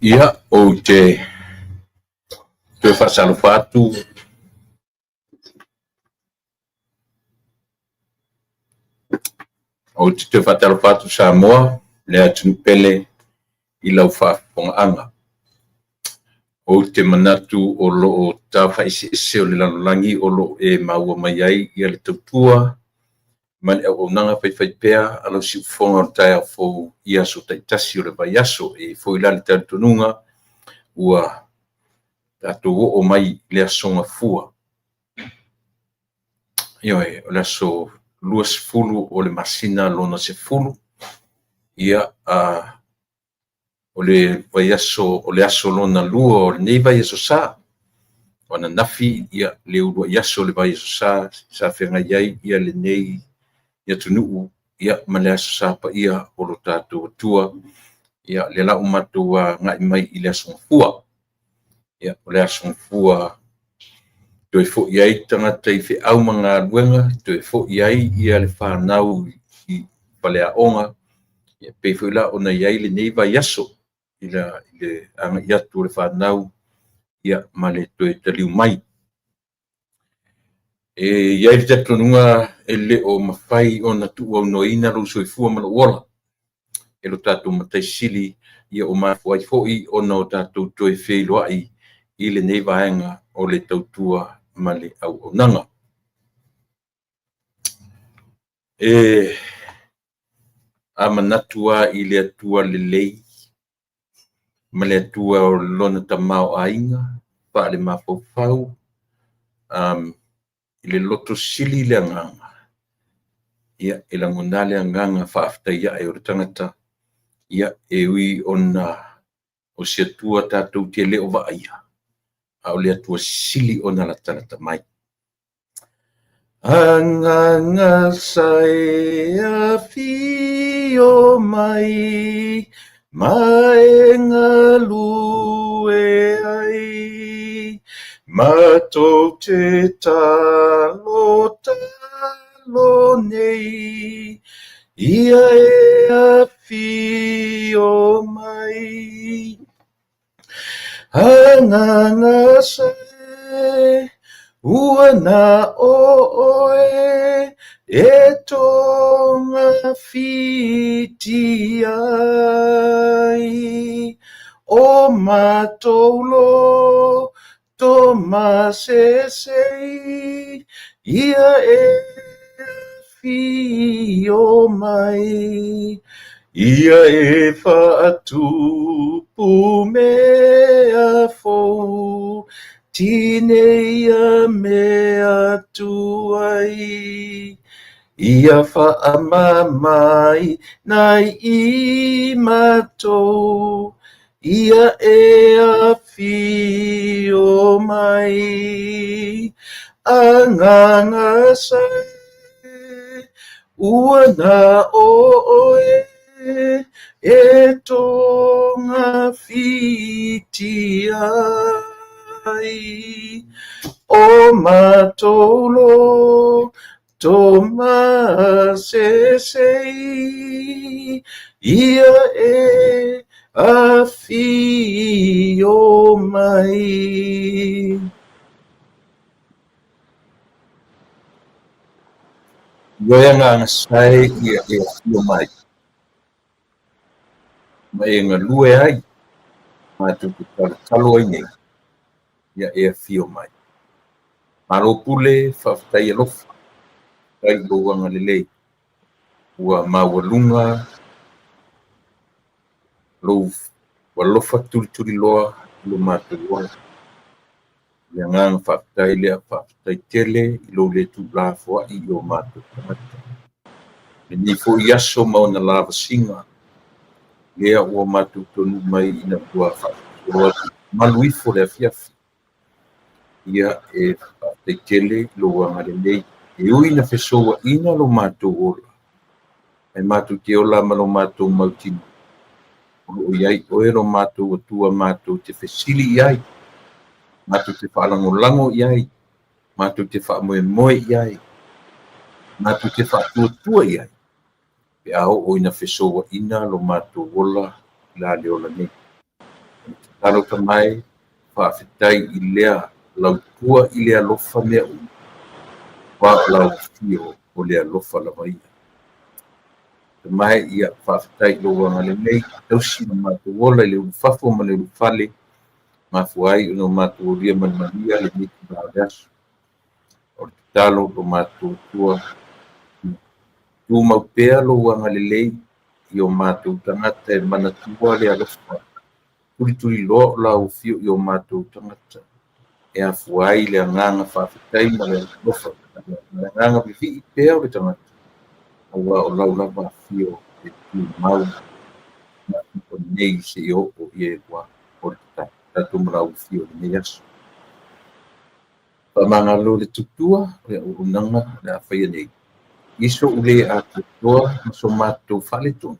Ia o te whasalopatu o te whasalopatu Samoa le atu pele I lau whaaponga. O te manatu o lo o tawa isi o le lanolangi o lo e maua mai ai ia le tautua ma le au nanga whai pea alo si ufonga o taia fo ia so taitasi o le vaiaso e fo ila le tantununga ua tatou o mai le asonga fua. Ioe, o le aso luas fulu o le masina lona se fulu ia o le vaiaso o le aso lona lua o le nei vaiaso sa ona nafi ia le ulua iaso le vaiaso sa whenga iai ia le nei ia tunuu ia ma le aso sa pa ia o lo tātou atua ia le lau matua ngai mai I le aso fua ia o le aso fua toi fo iai tangata I whi au mga luenga toi fo iai ia le whanau I palea onga ia pe fo ila ona iai le nei vaiaso ila le anga iatu le whanau ia ma le toe taliu mai. E iai le tatonunga e le o mawhai o na tu au noina ro soifua mana uola. E lo tātou matai sili ia o mawhai foi o na o tātou toe wheiloai I le nei vaenga o le tautua ma le au nanga. E a manatua I le atua le lei ma le atua o lona tamao ainga, pa le mafofau, I le loto sili le anganga. Ia e langona le anganga whaafta ia e o le tangata, ia e ui ona o se atua tātou te leo vaia, a o le atua sili ona la tangata mai. Anganga sai a fio mai, Maenga lue ai, matou te talo nei, ia e a fio mai. Anganga sai, ua na oe, e tonga fiti ai, o matolo tomasesei, ia e fio mai, ia e whaatupu mea fou, tinea mea tuai, ia whaamamai nai I matou, ia e a fio mai, anganga sai, ua na oe, e tonga fiti ai, o matolo tomasesei, ia e a fio mai. Yoanga sai ia e a fio mai. Mai ngā lue ai, mai tuku talo ai nei, ia e a fio mai. Maro pule whaftai e lofa, kai loanga lelei, ua mawalunga, lo walofa turi loa, lo matu loa. Ia nganga whaftai lea whaftai tele, ilo le tu la fua I o matu. Ni fo iaso mauna lava singa, lea ua matu tonu mai ina ua whaftai maluifo lea fiafi. Ia e whaftai tele, lo angare nei, e ui na whesoa ina lo matu ola. E matu te ola ma lo matu mautini. O iai oe lo matu atua matu te whesili iai. Matu te whaalango iai. Matu te whaamoe moe iai. matu te whatuatua ia. Pe au o ina whesoa ina lo matu ola la leola nei. Talo ta mai, whawhitai i lea lau tua i lea lofa mea u. Wā lau fio o lea lofa lava ia. Te mai ia whawhitai lo wanga le nei, tausi na matu ola i le uwhafo ma le ufale, mafuai uno matu o ria manmania le miki bāreasu. O te talo lo matu tua tu maupea lo wanga le lei i o matu tangata e manatua le alofa. Turi lo lau fio i o matu tangata. E afuai le anganga whawhitai ma le lofa. Le anganga vivi i pea o le tangata. Awa o lau lava fio e tu mau na o nei se i o i e wa o le tata. Tatu mrau fio le nei aso. Pamanga lo le tutua o le urunanga le awhaia nei. Iso ule a tutua so matu whale tonu.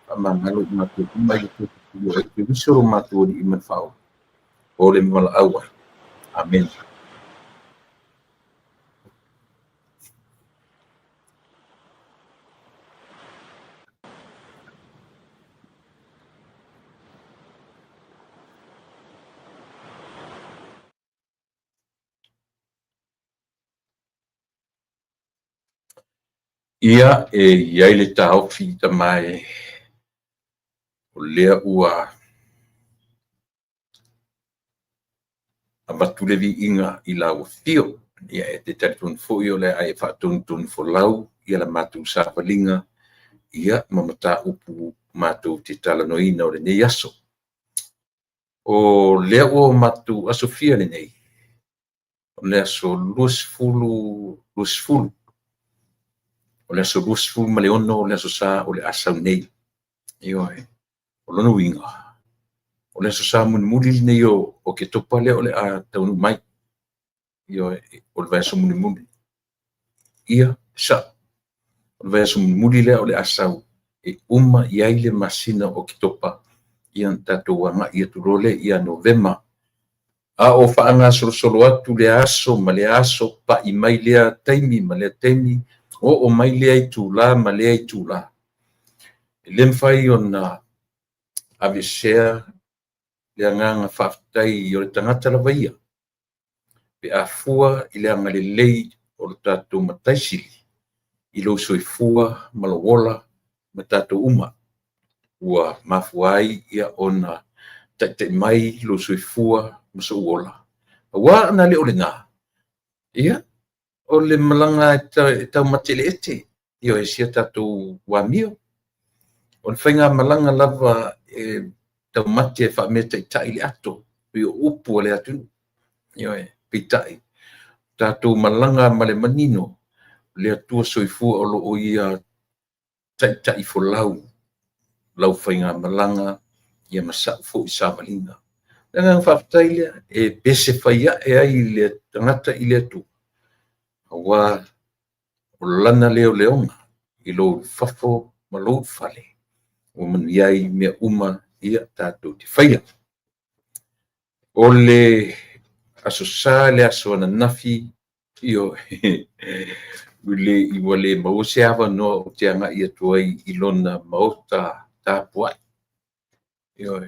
Pamanga lo i matu umai le tutua e te wiso ro matu o li iman whao. O le mala awa. Amen. Ia e iai le tau fi ta mai o lea ua a matule vi inga i lau fio. Ia e te taritun fui o le ai whaatun fo lau ia la matu sapalinga ia mamata upu matu te tala no ina o le nei aso. O lea ua matu aso fia le nei. O le aso luasfulu. O le aso luasfulu ma le ono o le aso sa o le asau nei. Io e. O lono winga. O le aso sa muni nei o ke topa lea o le a taunu mai. Io e. O le vai aso muni. Ia sa. O le vai aso muni lea o le asau. E uma iai le masina o ke topa. Ia tatou wanga ia turole ia Novema. A o whaanga solo atu le aso ma le aso pa i mai lea taimi ma lea taimi. O mai lea i tūla ma lea i tūla. E le mwhai o na avesea le anganga whaftai i o le tangata la vaia. Pe a fua i le anga le lei o le tātou mataisili. I lo soifua ma lo wola ma tātou uma. Ua mafuai ia o na tai mai lo soifua ma so wola. Wa na le o le ngā. Ia. O le malanga e tau matele ete. Io e sia tātou wamio. O le whainga malanga lava e tau mate e whamea tai le ato. Io upu o le atu. Io e pitai. Tātou malanga ma le manino. Le atua soifua o lo o ia tai fo lau. Lau whainga malanga ia masa fo i sāmalinga. Nanga whaftai lea e pese whaia e ai le tangata i le atu. Wa o lana leo leonga i lo fafo ma lo fale. O manu iai mea uma ia tātou te whaia. O le aso sā le aso ana nafi io ule i wale mause awa no o te anga ia tuai i lona maota tāpuai. Io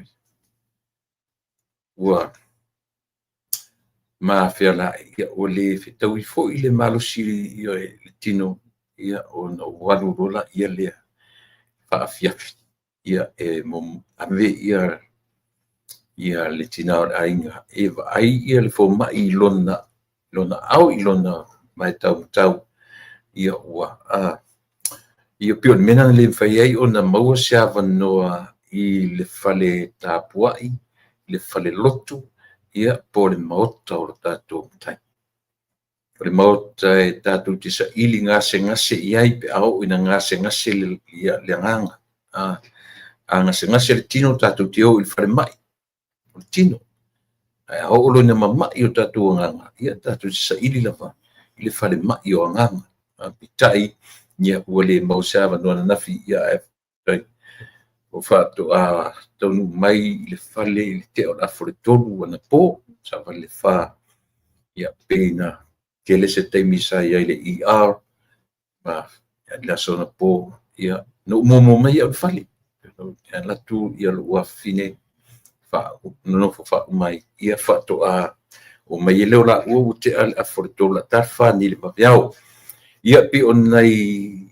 ua ma fea la ia o le whetau i fo i le malo siri ia le tino ia o na walu rola ia lea whaafiafi ia e mo ame ia le tina o ainga e ai ia le fo mai i lona au i lona mai tau ia ua ia pio mena le whai ai o na maua seawa noa i le whale tāpuai, le whale lotu ia po le maota o le tātou tai. O le maota e tātou tisa ili ngase iai pe au ina ngase le anganga. A ngase le tino tātou te o i whare mai. O le tino. Ai au olo ina mamai o tātou anganga. Ia tātou tisa ili lava i le whare mai o anganga. Pitai ia ua le mausawa noa nafi ia e o whātou a taunu mai i le whale i le te o la fore tolu ana pō, sa wale whā ia pēna ke le se teimi sa ia i le ER, le aso na po ia no mo mai au fali la tu ia lo fine fa no fa mai ia fa to a o mai le la o te a forto la tarfa ni le papiao ia pi on nei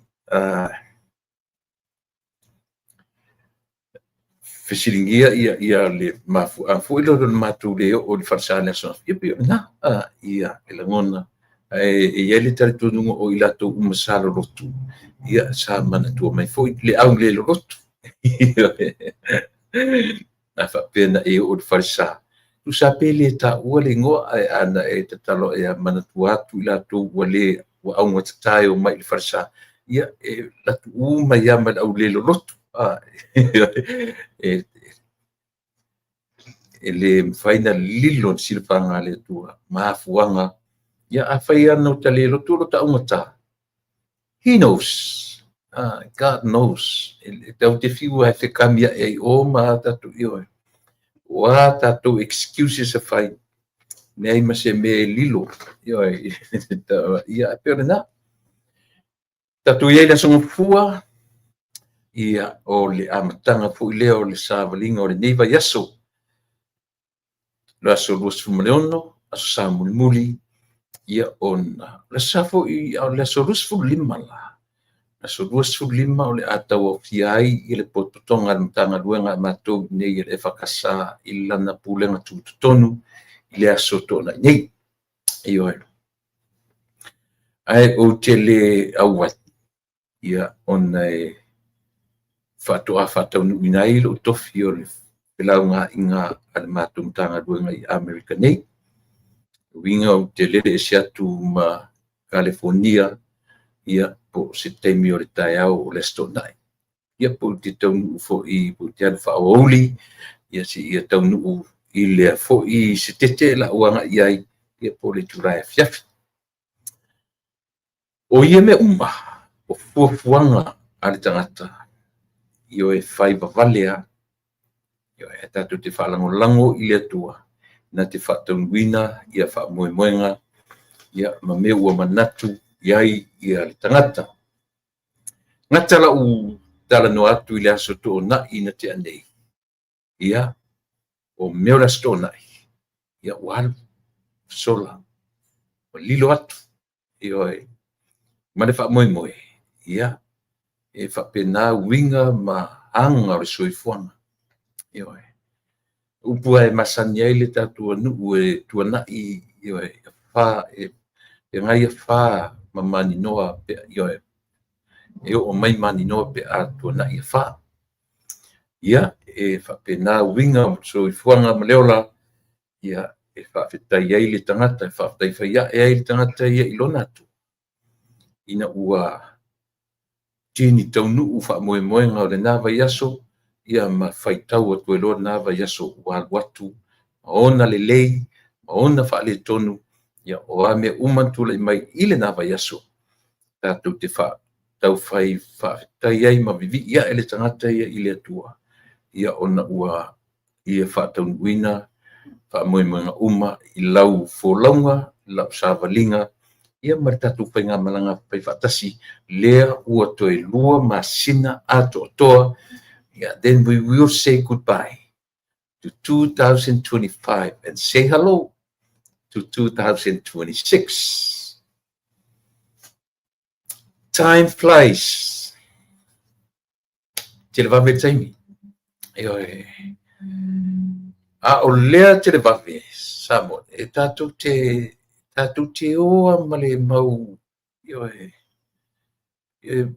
fesilingia ia le mafu a fu lo matu le o le farsale so ia pi na ia le ngona ia le tari tonu o ila to masalo lotu ia sa mana tu mai foi le au le lotu na fa pena e o farsa tu sapele ta o le ngo ana e te talo e mana tu atu ila to wale wa au ngata o mai farsa ia la tu mai ya mal au le lotu ele faina lilo silfanga le tua mafuanga ia afai no tale lo tu ta umata he knows God knows tau te fiu e te kamia e o ma tatu io wa tatu excuses a fai nei ma se me lilo io ia perna tatu ia la songa fua ia o le amatanga fu le o le savalinga o le neiva yaso lo aso lus fumaleono aso sa muli ia ona la safo i o le aso lus fu lima la aso lus fu lima o le atau o fiai i le pototonga le matanga luenga matou nei le fakasa i lana pulenga tutonu i le aso tona nei io ai o tele awat ia ona e fatua fatau inai lo tofi o le pelaunga inga al matum tanga luenga i America nei winga o te lele e siatu ma California ia po se temi o le tai au o le stonai ia po te taunu fo i po te anu whaoli ia si ia taunu i lea fo i se tete la uanga iai ia po le turai fiafi o ia me uma o fuafuanga ale tangata io e fai vavalea io e tatu te whalango i le tua na te whataunwina ia whamoemoenga ia ma me ua manatu iai ia le tangata ngata la u tala no atu i le aso to na ina te anei ia o meora sto nai ia walu sola o lilo atu io e ma le whamoemoe ia e whapena winga ma hanga o le soifuanga io e upua e masani ai le tatua nuu e tuana i io e fa e ngai e fa mamani noa pe io e o mai mani noa pe a tuana i fa ia e fa pena winga so i fuanga maleola ia e fa fetai ai le tangata e fa tai fa ia e ai le tangata ia i lona tu ina ua tini tau nuu fa moemoenga o le nava yaso ia ma faitau atu e loa nava yaso ua watu ma ona le lei ma ona fa le tonu ia o a me umantu le mai ile nava yaso tatu te fa tau fai fa tai ai ma vivi ia ele tangata ia ile atua ia ona ua ia fa tau wina fa moemoenga uma i lau folaunga lau savalinga ia martatu penga malanga pai fatasi lea ua toi lua masina ato toa. Yeah, then we will say goodbye to 2025 and say hello to 2026. Time flies. Televave taimi. A o lea televave samo e tatu te oa male mau.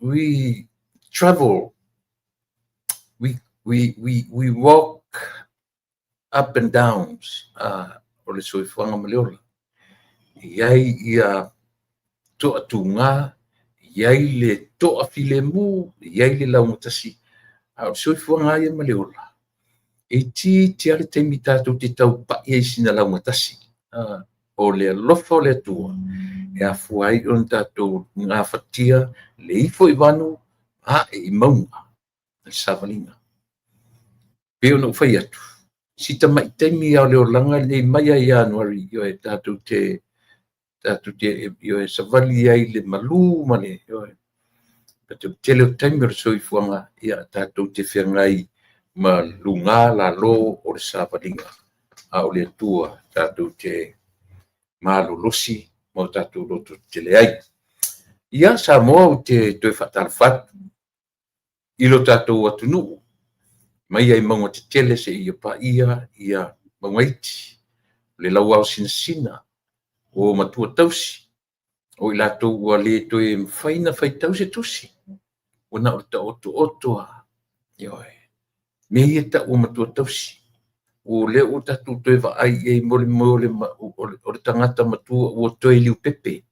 We travel. We walk up and downs o le soifuanga maleola iai ia toa tunga iai le toa filemu iai le laumatasi a o soifuanga ia maleola e ti ale taimi tātou te tau pa'i ai sina laumatasi o le alofa o le atua e afuai on tātou ngā fatia le ifo i wanu a e maunga le savalinga pe ono fai atu si tamai taimi au leo langa nei mai ai Januari io e tatu te io e savali ai le malu male io tele o taimi o le soifuaga ia tatou te feagai ma lunga la lo o le savaliga a o le atua tatou te malolosi ma o tatou loto tele ai ia sa moa o te toe faatalafatu i lo tatou atunuu mai ai mauga tetele seʻia paia ia maugaiti le lauao sinasina o matua tausi o i latou ua lē toe mafaina faitau se tusi ua na o le taʻotoʻoto a ioe me ia taʻua matua tausi o lea ua tatou toe vaai ai mole o le tagata matua ua toe liu pepe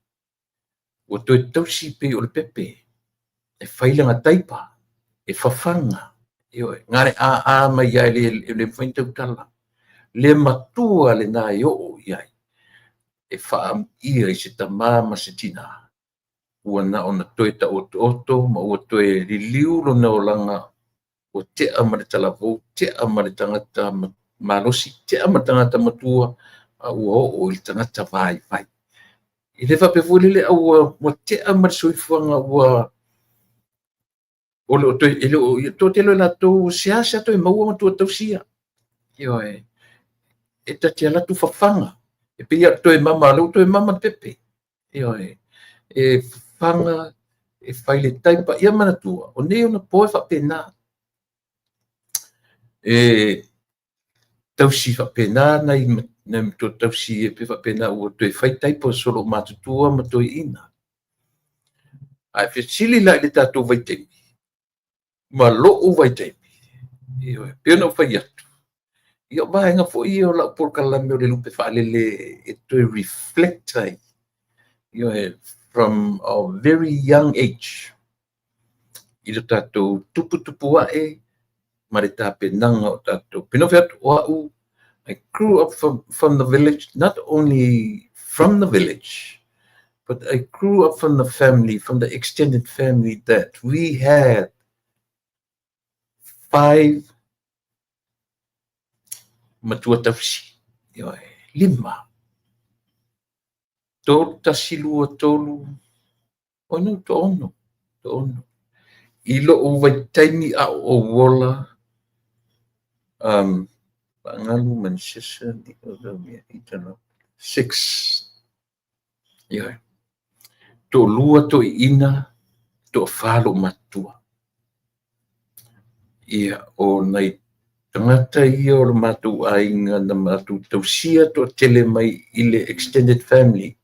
ua toe tausi pei o le pepe e fai le gataipa e fafaga ioe gale ā mai ia le faitautala le matua lenā e o'o i ai e fa'amu'ia i se tamā ma se tina ua na ona toe taʻotoʻoto ma ua toe liliu lona olaga ua te'a ma le talavou te'a ma le tagata malosi te'a ma le tagata matua a ua o'o i le tagata vaivai i le faapefua lele'a ua te'a ma le soifuaga ua o le o toe e le o totele o latou seasa toe maua matua tausia ioe e tatea latu fafaga e peia toe mama leu toe mama pepe ioe e fafaga e fai le taipa ia manatua o nei ona poe faapena e tausi faapena nai matua tausi e pe faapena ua toe fai taipa o solo o matutua ma toe ina ae fesili la'i le tatou vaitaimi ma lo'u vaitaimi ioe pe ona fai atu ia o vaega fo'i o la'u polokalame o le lupe fa'alele e toe reflect ai ioe from a very young age i le tatou tuputupu a'e ma le tapenaga o tatou pinofe atu o a'u I grew up from the village, not only from the village, but I grew up from the family, from the extended family that we had 5 matua tausi, ioe, 5. Tolu tasi lua tolu, ono to'ono. I lo'u vaitaimi a o wola, Pangalu Manchester, 6. Ioe. To lua to ina, to falo matua. Ia o nei tangata ia o le matu ainga na matu tausia to tele mai i le extended family.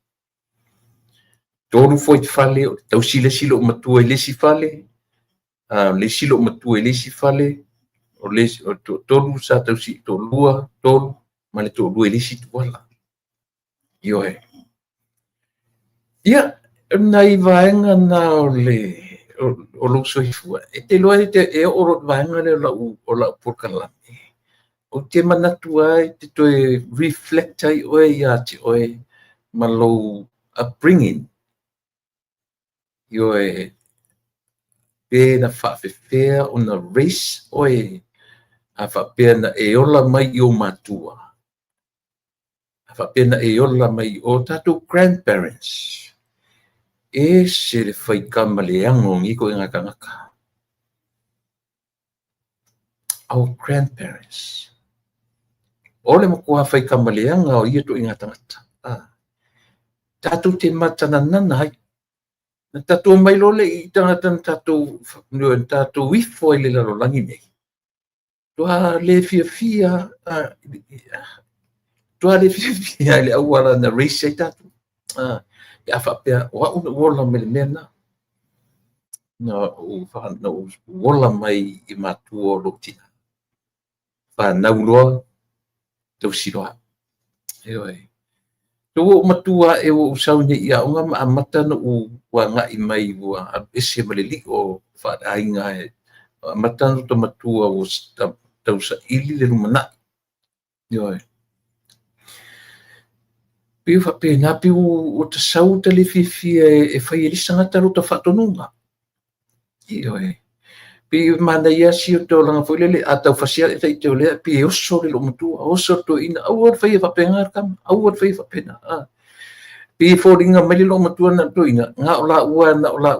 Tolu foi te fale, tausi le silo matua i lesi fale, le silo matua i lesi fale, o lesi o tolu sa tausi to lua tolu ma le to lua i lesi tuala. Ioe. Ia, nai vaenga na o le o lo soifua. E te loa e o vaenga le o la porkalame. O te manatu ai te toe reflect ai oe ia te oe ma lo upbringing. Ioe pe na whawhewhea o na race oe a whapea na e ola mai i o matua. A whapea na e ola mai o tatou grandparents. E se le whaikama le ango ngiko i ngaka ngaka. Our grandparents. Ole mo kua whaikama le anga o ia to i ngata ngata. Tatou te matananana hai. Na tatou mai lole i tangata na tatou wifo i le lalo langi nei. Tua le fia tua le fia i le awara na race ai tatou. Ia whapea, wa una wola me le mena. Na wola mai i matua o lotina. Whanau loa, tau siroa. Eoi. Tō o matua e o usaune i aunga ma amata na u wanga i mai ua ese malili o whaadainga e. Amata na to matua o tau sa ili le lumana. Eoi. Piu whapena, piu o ta sauta le fifia e whai elisa ngata ro ta whatonunga. Ioe. Piu mana ia si o tō langa whailele, a tau whasia e tai teo lea, pi e oso le lo matua, oso to ina, auar whai e whapenga arkam, auar whai whapena. pi foringa mai lo matua na toina nga ola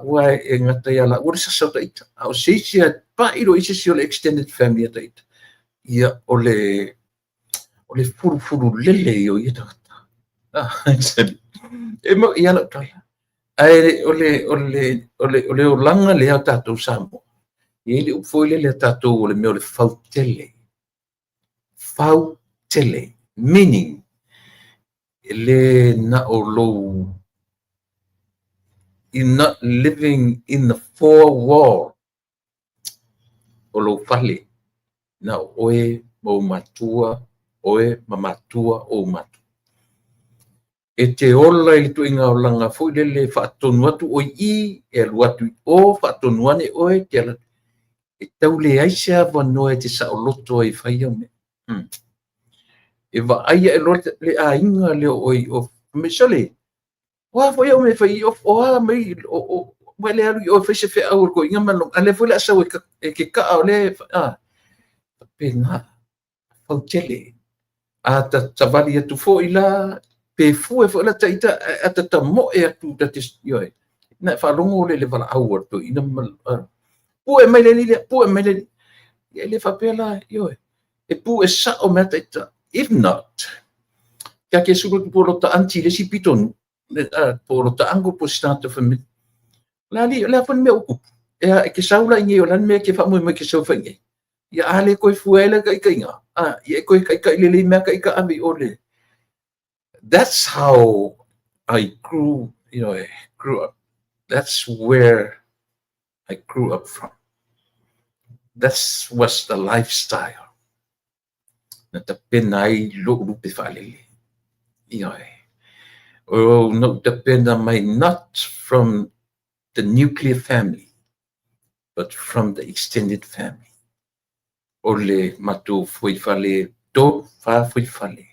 ua e ngata ia la ua sa ta ita au seisia pa iro isi si ole extended family ta ita ia ole furu lele yo ia ta e mo ia la ta ai ole langa le ata to samo ia le foi le tato ole me ole fautele meaning le na o low in not living in the four wall o lo fale na oe mo matua oe mamatua o matu e te ola i tu inga o langa foi le whaatonu atu o i e aluatu o whaatonu ane oe te ala e tau le aisea wanoe te sa o loto e whaia me e wa aia e lote le a inga le oi o me sole wa foi o me fai o me o wele alu o fese fe au ko inga malo ale foi la sa e ke ka ole pena fautele a ta tavali atu foi la pe fu e foi la taita ata ta mo e atu ta tis yo na fa longo le vala au to ina pu e mai le fa pela yo e pu e sa o meta ita if not ka ke suru por ta anti le si piton por ta ango po start of me la fon me okup e ke saula ngi o lan me ke fa mo me ke so fa ngi ya ale ko fuela ka inga ye ko ka le me ka ami ole that's how I grew up. That's where I grew up from. That was the lifestyle na ta penai lo pe falele no dependa mai not from the nuclear family but from the extended family ole matu foi fale to fa foi fale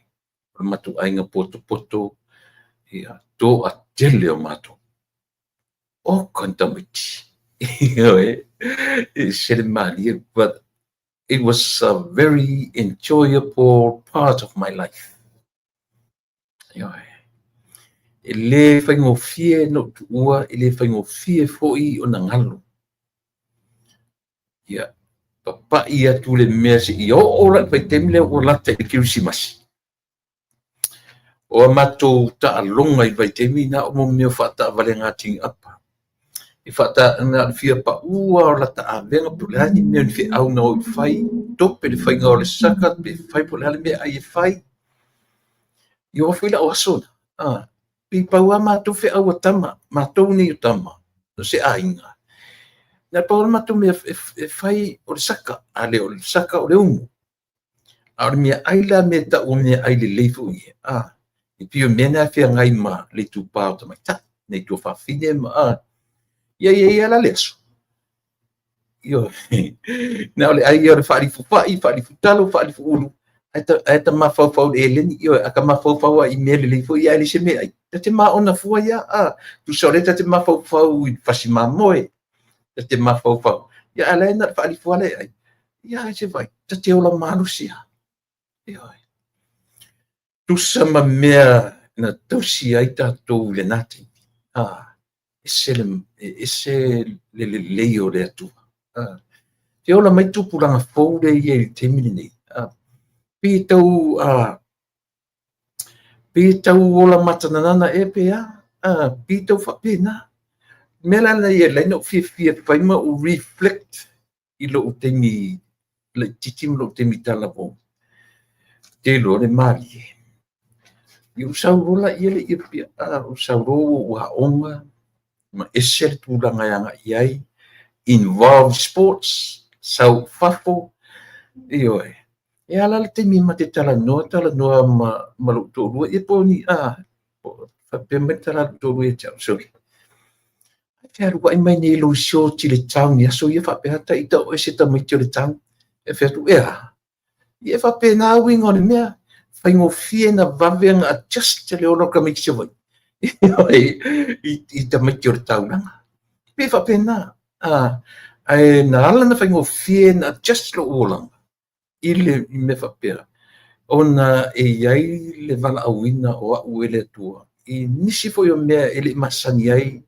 matu ainga poto to atele o matu o contamiti but it was a very enjoyable part of my life. Ele faingo fie no tua, ele faingo fie foi o nangalo. Ya, papa ia tu le mesi i o la fai temle o la te kiusimasi. O mato ta alonga i vai temi na o mo meo fata valenga ting apa. I fata na fia pa ua la ta avenga pulani me fi au no fai tope le fai ngau le saka pe fai pulani me ai fai yo fui la osona pi pa ua ma tu fe au tama ma tu ni tama no se ainga na pa ma tu me fai o le saka ale o le saka o le umu a me ai la me ta o me ai le leifu i pi o mena fia ngai ma le tu pa o ta nei tu fa fine ma ia la leso yo na ole ai o fa fu talo fa fu ulu eta ma fa ele yo aka ma fa i mele le fu ia le se me ai te ma ona fu ia tu sore te ma fa i fasima moe te ma fa ia ala na fa fu ale ai ia se vai te ola malusia yo tu sama mea na tosi ai ta to le nati ese le yo le tu te ola mai tu pulanga fou le ye temini nei pi tau ola matanana e pea pi tau fa pena mela na ye le no fie fai ma o reflect i lo temi le titim lo temi tala bo te lo le mali yu saurola ye le ipia o sauro wa onga ma ese tu langa yanga yai involved sports sau fafo iyo e ala te mi ma te tala noa ma lo to ru e poni fa pembe tala to ru e chau so fa ru ai mai nei lo sho ti le tau ni so ye fa pe ta ita o se ta mai ti le tau e fa tu ye fa pe na wing on me fa ngo fie na va venga just le ono ka mi se voi i ta mai ti le tau na pe fa pe na ai na ala na fa ngo fie na just lo olang ile me fa pera ona e yai le vala awina o uele tua i nisi fo yo mea ele masani ai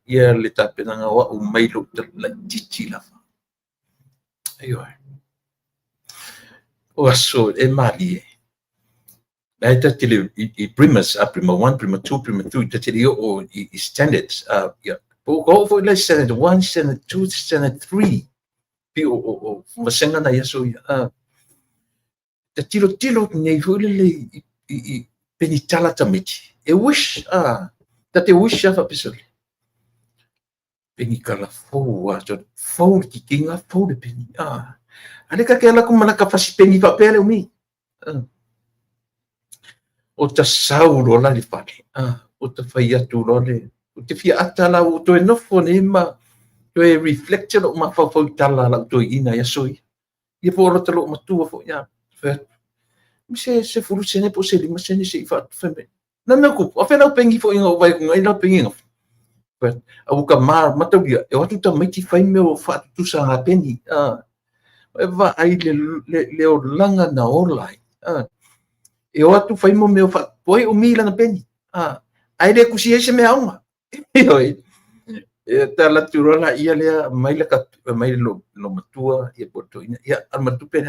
ia le tapenanga wa o mailo la titi lava. Ayo ai. O aso e mali e. Ai tatele i primas, a prima 1, prima 2, prima 3, tatele o i standards. Ia. Po ko fo le standard 1, standard 2, standard 3. Pi o masenga na ia so ia. Tilo nei fo le i penitala tamiti. E wish, tate wish afa pisole. Pengi kala fou fou ki kinga fou de pengi. Ale ka kela ku mana ka fasi pengi fa pele umi. O ta sauro la li fale. O ta fai atu le. O te fia atala o to enofo ne ma to e reflection o ma fa fou tala la to ina ya soi. Ia po ro talo matua fo ya. Se furu sene po se lima sene se fa feme. Na me ku, a fela pengi fo inga vai ku ngai la pengi nga. But a buka mar matauia e watu ta maiti fai me o fa tu sa nga pengi. E va ai le o langa na online. E watu fai mo me o fa poi o mila na pengi. Ai le kusi ese me aunga. E ta la turola ia le mai la ka mai lo matua ia poto ina ia al matupe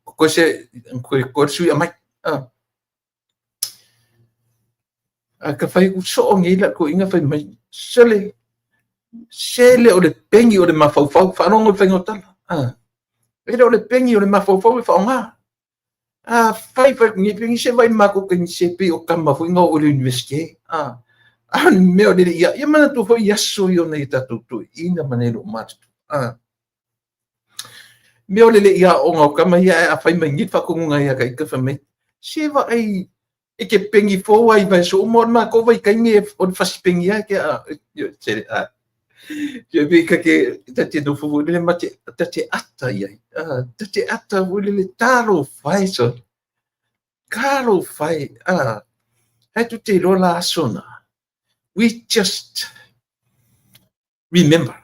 ko se ko sui mai. Ka fai ku so ngi la ko inga fai mai sele o le pengi o le mafau fa no ngi fengo tala o le pengi o le mafau fa nga fai ngi pengi se vai mako ken se pe o kama fu ngo o le universite me o le ia mana tu fo yaso yo nei tatu tu ina manelo mat me o le ia o ngo kama ia fai mai ngi fa ko nga ia ka fa mai se va ai e ke pengi fo ai vai so mo ma ko vai kai nge o fasi pengi ya ke je vi ke te do fo le mate te ata ia te ata le taro fai so caro fai hai tu te rola sona we just remember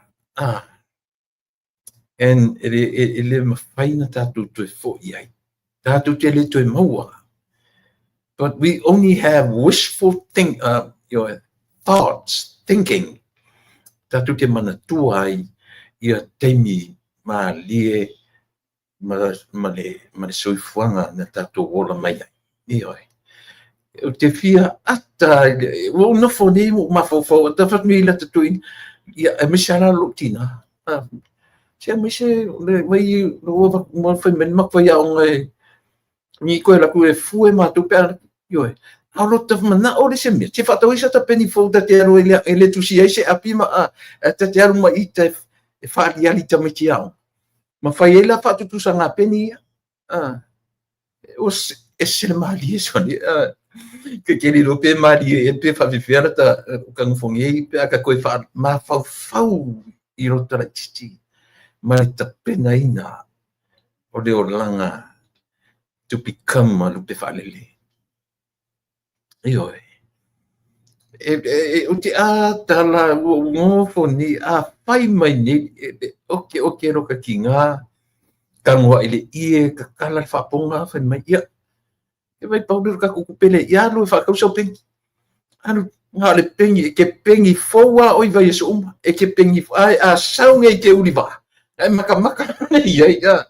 and ele fai na tatu tu fo ia tatu te le tu maua. But we only have wishful thoughts, thinking. Tatu te mana tuai ia teimi ma lie ma le soifuanga na tatu ola mai. Ioi. O te fia ata o no foni ma fo ta fat mi la tatuin ia e misala lutina. Se mise le vai no mo fa men ma fa ya on ni ko la ku e fu e ma tu per Ioe, alo ta mana o le se mea. Te whatau isa ta peni fau ta te aro ele tusi ai se api ma ta te aro ma i te whaari ali ta miti au. Ma whai e la whatu tu sa ngā peni ia. O e se le maali e soni. Ke keri rope maali e pe whawhiwhera ta kangufongi e pe aka koe wha ma fau i rota la titi. Ma ta pena ina o le o langa to become a lupe whalele. Ioi. O te tala ngofo ni whai mai ni oke roka ki ngā kangua ile ie ka kala whaponga whai mai ia. E vai paudur ka kukupele ia lu whakausau pengi. Anu ngā le pengi ke pengi foua oi vai esu e ke pengi a sau ngai ke uliwa. Ai maka ia ia.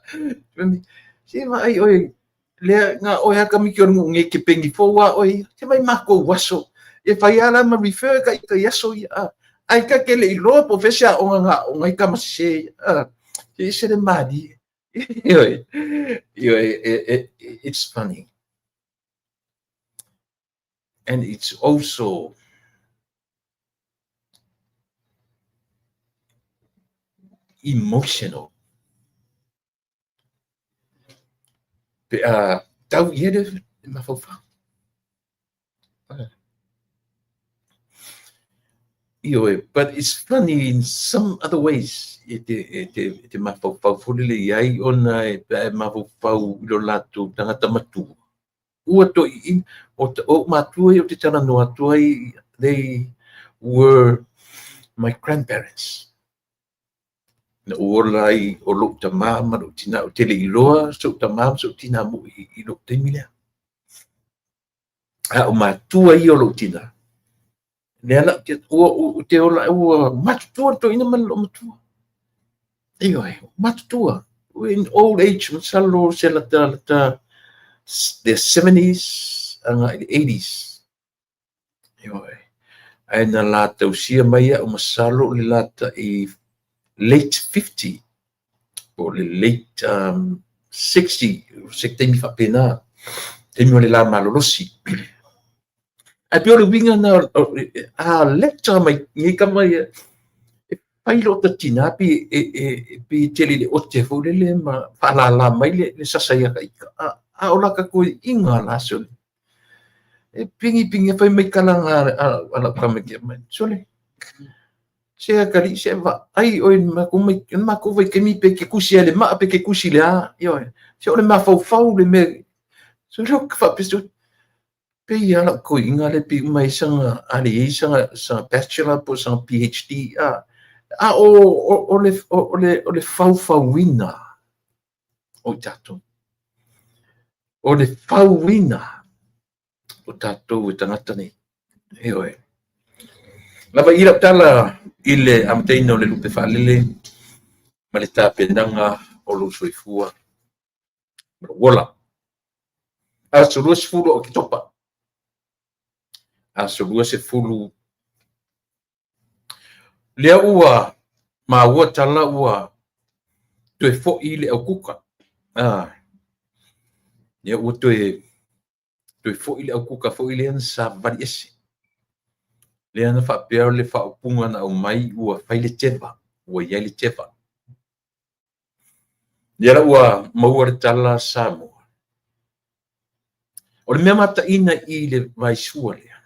Si vai oi le nga o ya kamiki o nge ke pengi foua oi te mai mako waso e fai ala ma refer ka ita yaso ia ai ka kele i lo professor o nga o ngai ka mase e se le madi it's funny and it's also emotional. Tau ia de mafaufa. But it's funny in some other ways. Te mafaufa fulile iai ona e mafaufa lo latu tangata matu. Ua to in o matu o te tana no atuai, they were my grandparents. Na olai o lo ta mama lo tina o tele iloa so ta mama so tina mo i lo te mile. O matua i o lo tina. Nela te ola ua matutua to ina man lo matua. Iyo matutua. In old age, masalo sila ta the 70s anga 80s. Iyo ai na lata usia maya o masalo le lata i late 50 o le late 60 mi fa pena e mi le la malolosi. Ai pio le winga na a lecture mai ngi kamai pai lo ta tina pi tele le o te fo le ma fa la mai le sasa ia ka a ola ka ko inga la so e pingi fai mai kalanga ala ka me ke mai so le se ka ri se va ai o ma ko vai ke mi pe ke kusi le ma pe ke kusi le a yo se o le ma fau le me so lo ka fa pisto pe ia la ko inga le pi mai sanga ali sanga bachelor po sanga PhD o le fauwina o tatou. O le fauwina o tatou e tangata nei. E oe. Lava ira tala i le amteina o le lupe whaalele ma le tāpenanga o lo soifua. Wola. A solua se fulu o ki topa. A solua se fulu lea ua ma ua tala ua toe fo i le au kuka. Lea ua toe fo i le au kuka fo i le ana sa vari ese. Lea na whapea le whaupunga na au mai ua whai le tewa. Ua iai le tewa. Lea ua maua le tala sa mua. O le mea mata ina i le vaisua lea.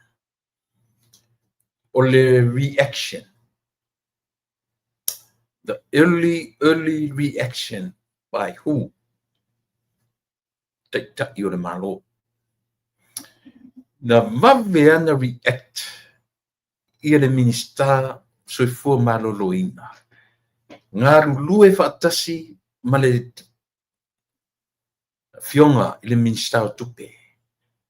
O le reaction. The early reaction by who? Ta i o le malo. Na vave ana react i le minister soifua malo loina. Ngaru lue whaatasi ma le fionga i le minister o tupe.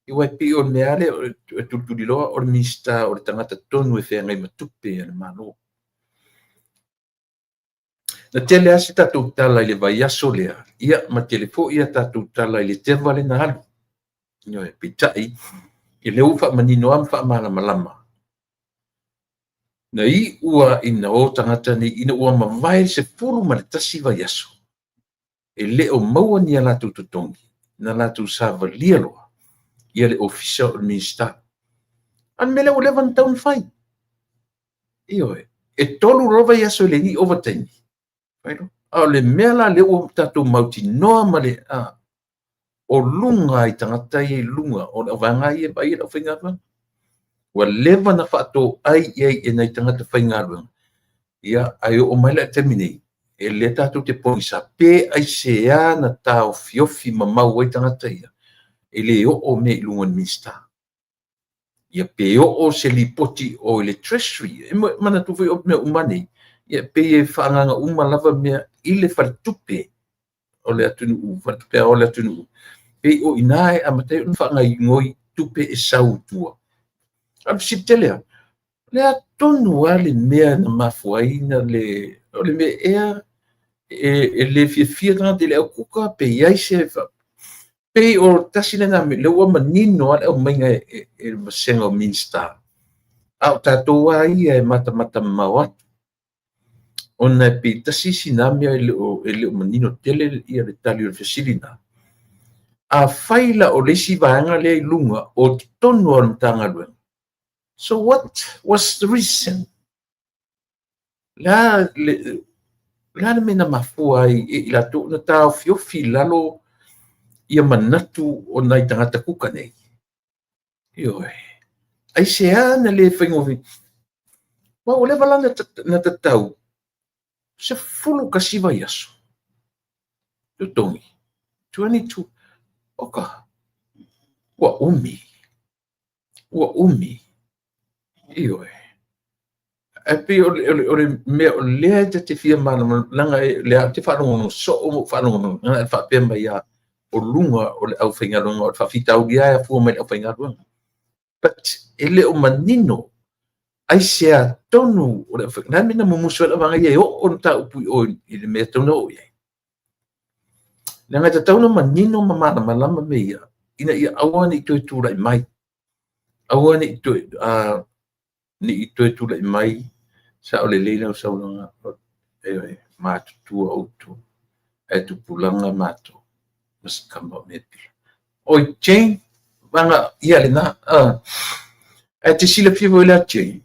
I wai pi o meale o tuturi loa o le minister o le tangata tonu e whengai ma tupe e le malo. Na tele asi tatou tala i le vai aso lea, ia ma telefo ia tatou tala i le tewa le na halu. Io e pitai, i le ufa manino am fa malama. Na i ua ina o tangata ni ina ua mawai se furu ma le tasi vai aso. E le o maua ni ala tututongi, na la tu sava lia loa, ia le ofisa o minister. An mele o levan taun fai. Io e tolu rova i aso le ni overtime. A le mela le o tatou mauti noa ma le o lunga i tangata i lunga o le vanga i e bai la whainga rung. Ua lewa na whaato ai e nei tangata whainga rung. Ia ai o maila temine e le tatou te pongisa pe ai sea na tau fiofi ma mau ai tangata ia. E le o me lunga ni minister. Ia pe o se li poti o le treasury. E mana tu fai o me umane. Ia pe e whaanganga lava mea i le whartupe o le atunu whartupe o le atunu. Pe o inae a matai un whaangai ngoi tupe e sau tua. Am siptelea. Le atonu a le mea na mafuaina o le mea ea e le fia ngā le au kuka pe iai se pe o tasina na me le ua manino ale o mainga e masenga o minister. Au tatou a ia e mata mawatu. Ona pe tasisi na mea e le o manino tele ia le tali o fesilina. A faila o lesi vaanga le lunga o tonu o mtanga luenga. So what was the reason? La mena mafua i la tu na tau fiofi lalo ia manatu o nai tangata kuka nei. Ioi. Ai sea na le whaingovi. Wa o le wala na tatau. Se fulu kasiva yaso. Tutongi. 22. Oka. Ua umi. Ioi. E pi o le mea o lea te fia mana langa lea te whanongono so o whanongono ngana e whapemba ia o lunga o le au whaingarunga o le whawhitau lia e fua mai au whaingarunga. But e le o manino ai sea tonu o le na mina mo muso la vanga ye o ta upu o ile me tonu o ye na ngata tonu manino mama malama me ia ina ia awani to tu lai mai awani to ni to tu lai mai sa o le leila o sa longa e ma tu o tu e tu pulanga mato mas kamba me o chain vanga ia le na e te sila fivo la chain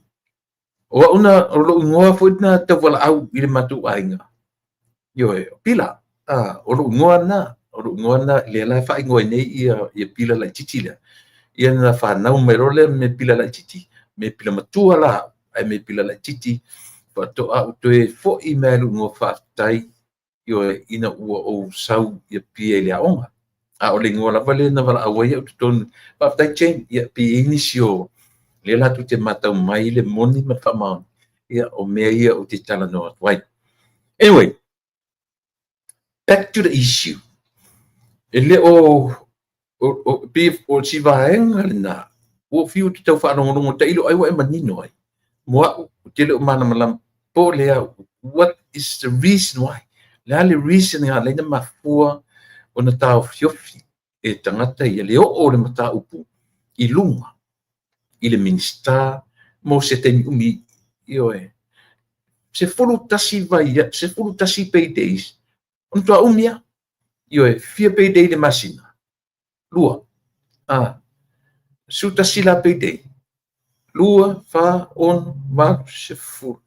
o una o lo ngoa fo na te wala au ile matu ainga yo pila o lo ngoa na le la fa ngoa nei ia pila la titila ia na fa na o merole me pila la titi me pila matua la ai me pila la titi fa to a to e fo email ngo fa tai yo ina o sau ia pia le onga a o le ngoa la vale na vala awai o ton fa tai chain ia pi inisio le la tu te mata mai le moni ma fa ma ia o mea ia o te tala no wai anyway back to the issue ele o beef o si vaenga na o fiu te tau whanongo nongo te ilo ai wa e manino ai mua te leo mana malam po lea what is the reason why le reason nga leina mafua o na tau fiofi e tangata ia leo o le mata upu i lunga i le minister mo se te umi io e se fulu tasi vai se fulu tasi paydays on tua umia io e fia payday le masina lua su tasi la payday lua fa on va se fulu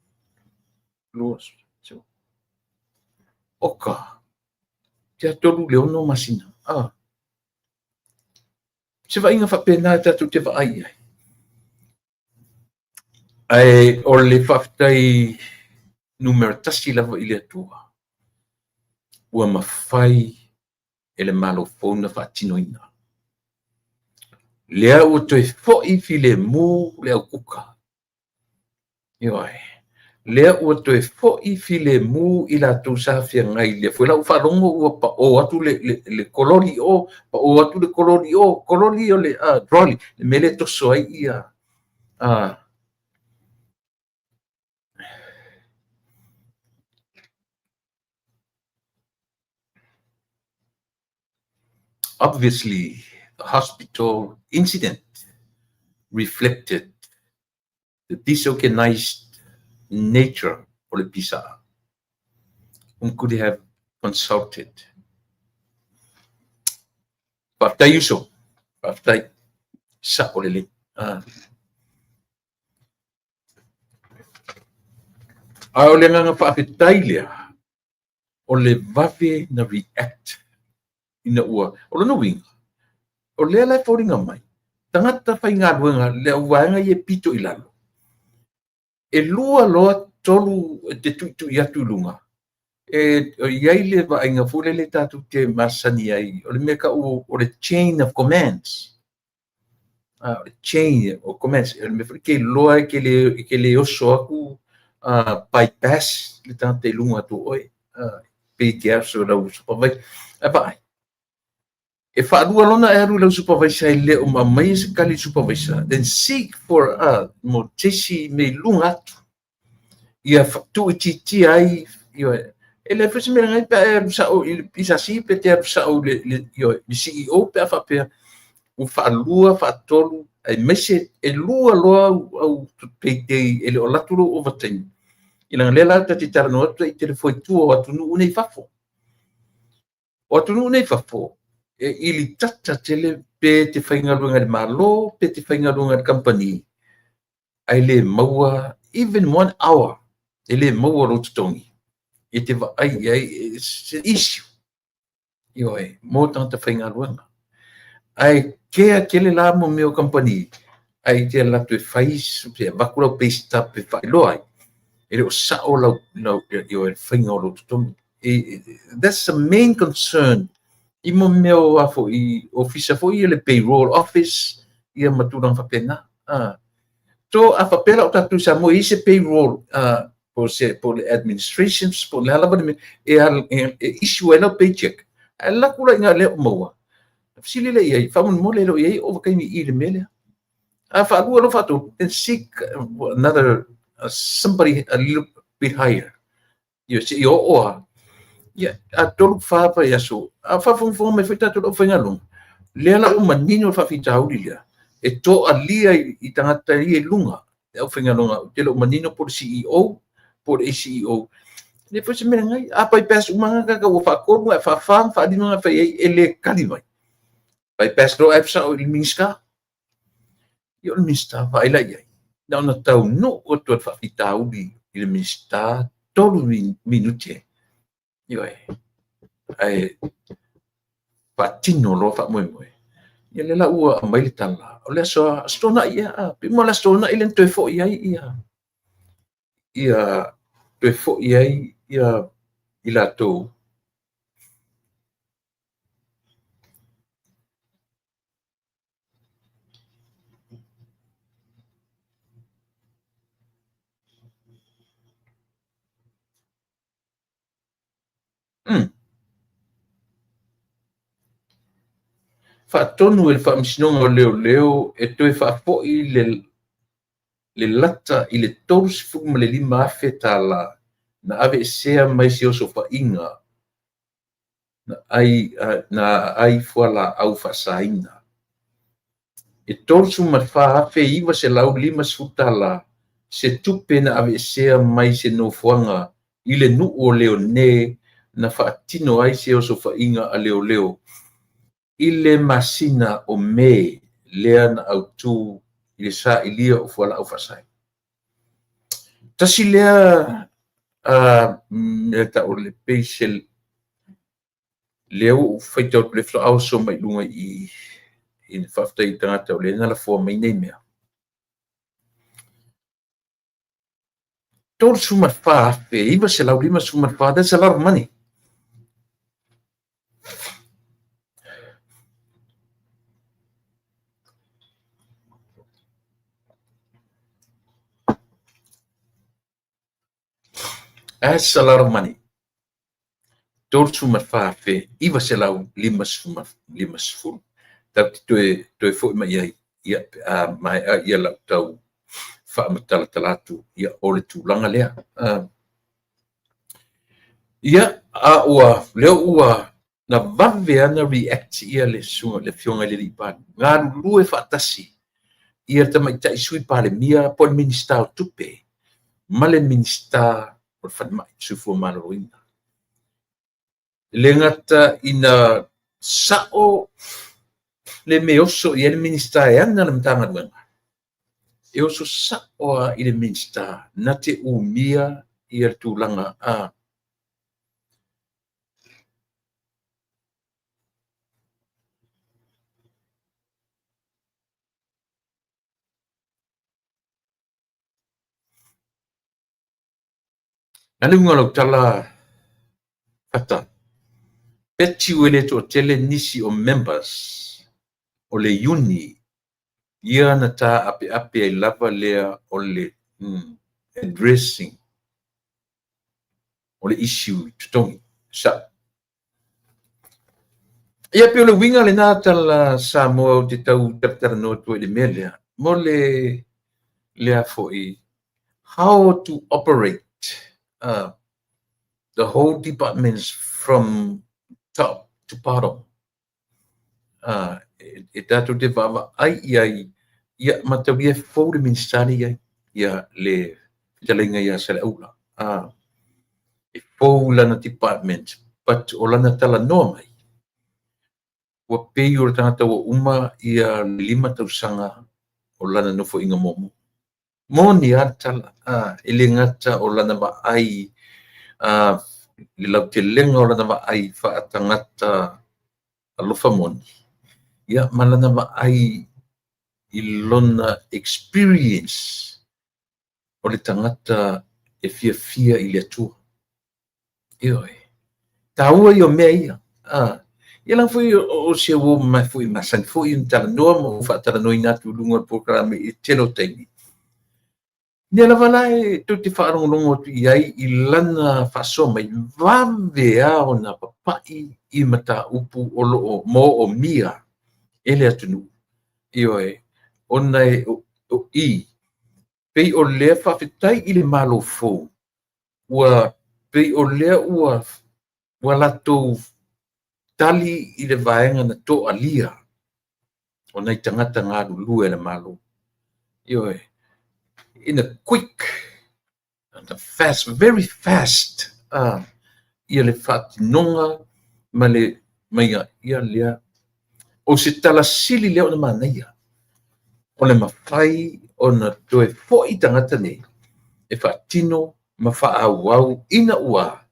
lua so oka te tolu le ono masina se va inga fa pena tatu te va ai o le faftai numero tasi lava i le atua ua mafai e le malofona faatinoina lea ua toe foʻi filemu le aukuka ioe lea ua toe foʻi filemu i latou safiagai lea foi lau faalogo ua paʻō atu le kololi o paʻō atu le kololi o le droli le mele toso ai ia obviously, the hospital incident reflected the disorganized nature of the PISA. One could have consulted. Paftai yuso, paftai sa olele. Ole nga paftai lea, ole vafe na react. Ina ua o lona winga o lea lai fauringa mai tangata faigaluega le auaega ia pito i lalo e lua loa tolu te tuitui atu i luga o iai le vaaiga fule le tatou te masani ai o le mea kau o le chain of commands o le chain of commands o le mea fai ke loa ke le oso aku bypass le tata i luga atu oe pe ke aso lau supavai vai e whaarua lona e aru lau supervisor i leo mamai se kali supervisor then seek for mo tesi me lunga atu ia tu titi ai io e le fese me ngai pe sa o isa si pe te sa o le io le CEO pe fa pe u whaalua whaatolu ai mese e lua loa au pe te ele o laturo overtime ina le la ta titara no te telefoi tu o atu nu nei fafo o atu nu nei fafo ili tata tele pe te whaingaruanga le malo, pe te whaingaruanga le company. Ai le maua, even 1 hour, e le maua rotutongi. E te wa ai, it's an issue. Io mo tanta whaingaruanga. Ai kea kele la mo meo company. Ai te latu e whais, pe wakura pe stap pe whailoa ai. E reo sao lau, io e whainga rotutongi. That's the main concern. I mo meo a fo I officer fo I le payroll office ia maturang whapena. So a whapera o tatu sa mo I se payroll po le administrations, po le halaba e issue ena paycheck. E la kula inga leo maua. Fsili le iai, whamun mo le lo iai o wakaimi I le melea. Whaalua lo whatu, and seek another, somebody a little bit higher. You see, yo oa. Ya, tolu whapa ya so. Whawhawhawha me whita tolu whengalung. Lea la o manino whawhitauri lea. E to a lia I tangata I lunga. E au whengalunga. Te lo manino por CEO, por CEO. Le foi se mera ngai. Apa I pes umanga kaka o whakoru, e whawham, whaadinunga whai ele kalimai. Pai pes lo epsa o ilminska. Yo ilminsta whaila iai. Nau na tau no o tuat whawhitauri ilminsta tolu minute. Yo ai patino lo fa moe moe. Ia le la ua a mai le tala. O le asoa stona ia. Pimo la stona I le toe fo ia ia. Ia toe fo ia ia I la tau. Whaatonu e le whaamisinonga o leo leo e toe whaapoi le lata I le tolu sifuku ma le lima afe tala na ave e sea mai se oso whainga na ai fuala au whaasaina. E tolu su ma wha afe iwa se lau lima sifuku tala se tupe na ave e sea mai se no fuanga I le nu o leo ne na whaatino ai se oso whainga a leo leo. I le masina o me lea na autu I le sa ilia o fuala au whasai. Tasi lea me ta o le peisel leo whaita o le wha au so mai lunga I whafta I tangata o le nala fua mai nei mea. Tol suma wha pe iwa se lau lima suma wha, that's a lot of money. That's a lot of money. Tol suma wha pe iwa se lau lima suma. Tauti toe fo mai ia ia lau tau wha amatala talatu ia ole tūlanga lea. Ia a ua leo ua na vave ana react ia le sunga le fionga le lipa. Ngā lue whaatasi ia tamaita I sui pale mia po le minista o tupe. Ma le minista o le whanmai sufu manaroina. Le ngata ina sao le me oso I le minista e ana le mtanga duenga. E oso sao I le minista na te umia I le tūlanga a. Nani ngalo tala kata. Peti wele to tele nisi o members o le uni ia na ta ape ai lava lea o le addressing o le issue tutongi sa. Ia pe o le winga le nā tala sa mo o te tau taratara no tu le mea lea. Mo lea foi how to operate the whole departments from top to bottom. E tatu te vava ai ia matawia fōre ministeri ia le talenga ia sele aula. E fōla na department, but o lana tala noa mai. Ua pei o tangata wa uma ia 5 tausanga o lana nofo inga momo. Mo ni atala ele ngata o lana ba ai le lau te lenga o lana ba ai whaatangata alofa moni. Ia malana ba ai ilona experience o le tangata e fia I le atua. Ioi. Taua I o mea ia. Ia lang foi o se o mai foi masan foi un tala noa mo whaatara noi natu lunga programa I telo taimi. Nia la wala e tu te whaarongolongo tu iai I lana whaasoma I vave ao na papai I mata upu o loo mo o mia ele atunu. Ioi. ona o I pei o lea whawhetai I le malo fōu ua pei o lea ua latou tali I le vaenga na to alia o nei tangata ngā lulu e le malo ioe in a quick and a fast, very fast ia le whatinonga ma le maia ia lea o se tala sili leo na manaia o le mawhai o na toe fo'i tangata nei e whatino ma whaau ina ua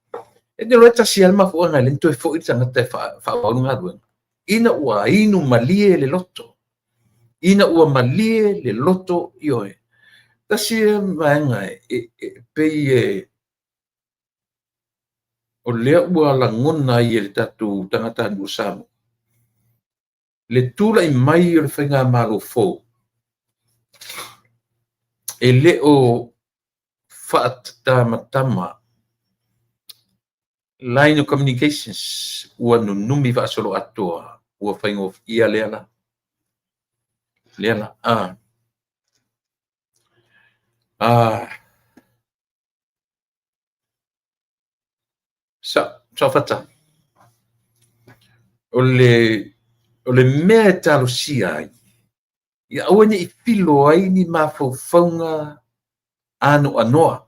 e ne roe tasi alma fua ngai le toe fo'i tangata e whaau ngā ruenga ina ua inu malie le loto ina ua malie le loto ioe tasi maenga pei o lea ua langona I le tatu tangata anu samu le tula I mai o le whainga malo fōu e le o whaatamatama line of communications ua nunumi whaasolo atoa ua whaingo ia leala sa whata o le mea talo sia ai ia awane I filo ai ni mawhauwhaunga ano anoa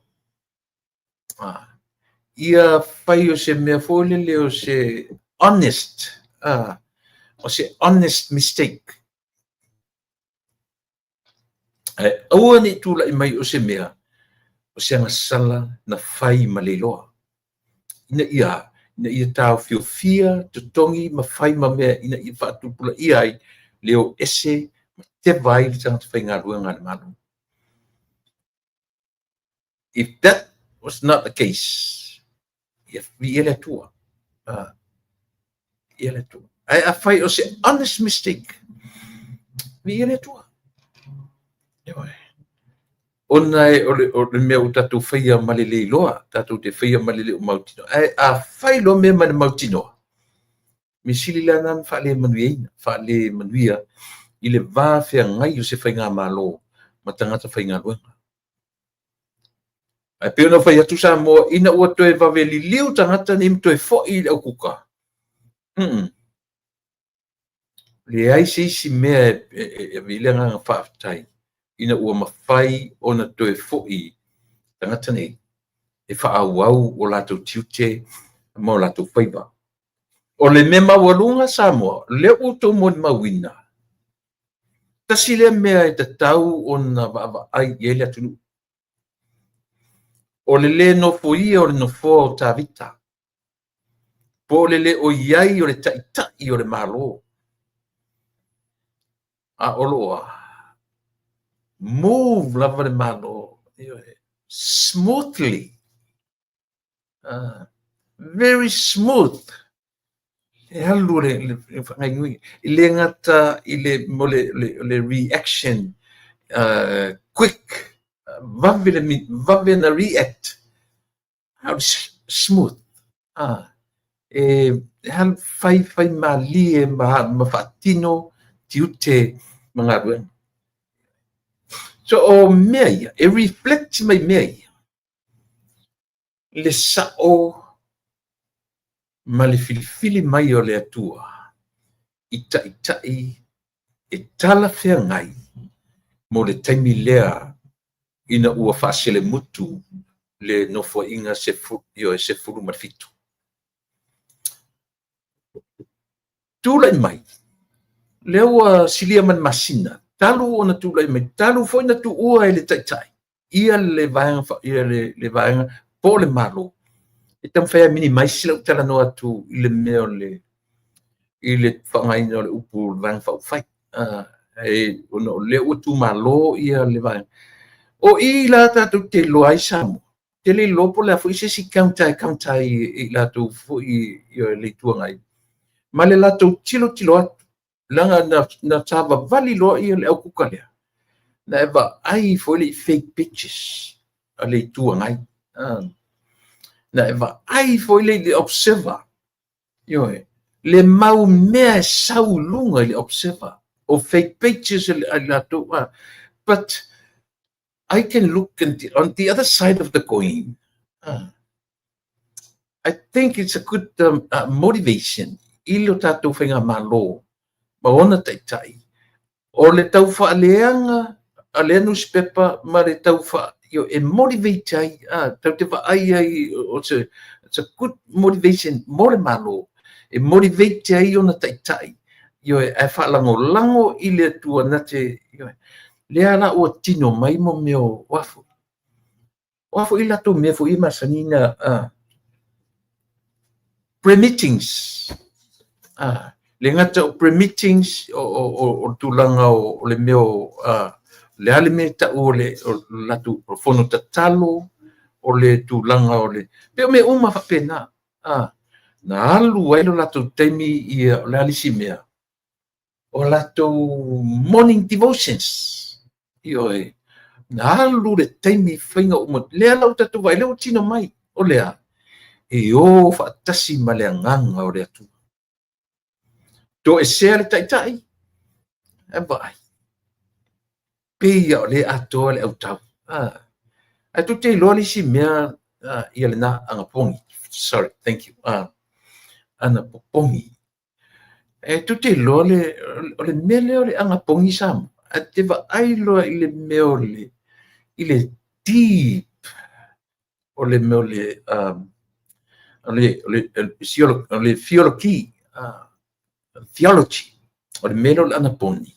ia whai o se mea fōlele o se honest mistake awane tula I mai o se mea o se angasala na whai ma leiloa ina ia tau fiofia tutongi ma whai ma mea ina ia whaatupula ia ai leo ese te vai le tangata whainga ruenga le manu. If that was not the case, if we ele tua, I find was an honest mistake. We ele tua. Onai o le mea o tatu whaia malele loa, tatu te whaia malele o mautino. A whai lo mea mani mautino. Mi sili lanan whaale manuia, I le vāwhea ngai o se whainga malo, ma tangata whainga luenga. Ai peona whai atu sa mo ina ua toe waweli liu tangata ni mtoe fo'i au kuka. Le ai si mea e vilenga ngā whaafitai. Ina ua mawhai o na toe fo'i tangata nei. E whaau o lato tiute mo lato whaiba. O le mema walunga sa mo, le uto mo mawina. Tasi le mea e tatau o na wawa ai ele atunu. O le no foia o le no fo o tavita. Po le o iai o le taitai o le malo. A oloa. Move lava le malo. Smoothly. Very smooth. E halu le ngata I le reaction quick. Vave na react. How smooth. Hal fai malie ma fatino tiute mga rueng. So o mea, e reflect mai mea. Le sao ma le filifili mai o le atua. Itai e tala whea ngai mo le taimi lea ina ua whaasele mutu le nofo inga se furu marfitu. Tūlai mai, lea ua silia man masina, talu o na tūlai mai, talu foi na tu ua e le taitai. Ia le vaenga po le malo. E tam whea mini mai sila utala no atu I le mea I le whangaina o le upu vaenga whau whai. Ono le utu malo ia le vaenga. O I la tatu te loai samu. Te le lopo le afu I se si kauntai I la tu fu I le tuangai. Ma le la tu tilo atu. Langa na tava vali loa I le au kukalea. Na eva ai fo le fake pictures. A le tuangai. Na eva ai fo le observer. Le mau mea sau lunga le observer. or fake pages but I can look on the other side of the coin. I think it's a good motivation. Ilo tatou whainga malo, maona taitai. O le tau whaaleanga, a le newspaper, ma le tau wha, motivate ai, tau te wha ai, it's a good motivation, more malo. Motivate ai ona taitai. E whaalango i le tua nate, le ana ua tino mai mo meo wafu. Wafu i lato mea fu i masanina, pre-meetings. Le ngata o pre-meetings o tulanga o le meo le ale me ta o le latu fono tatalo o le tulanga o le pe me uma fa pena na alu ai lo latu temi i le alisi mea o latu morning devotions io na alu le temi fainga o le ala tatu vai le o tino mai o le a e o fa tasi male nganga o le atu to e se le taitai e vai pe o le ato le au tau ai tu te lo si mea ia le na anga pongi sorry thank you ana pongi e tu te lo le mele o le anga pongi sam a te va ai lo i le meole i le deep o le meole le theology o le mele o le anga pongi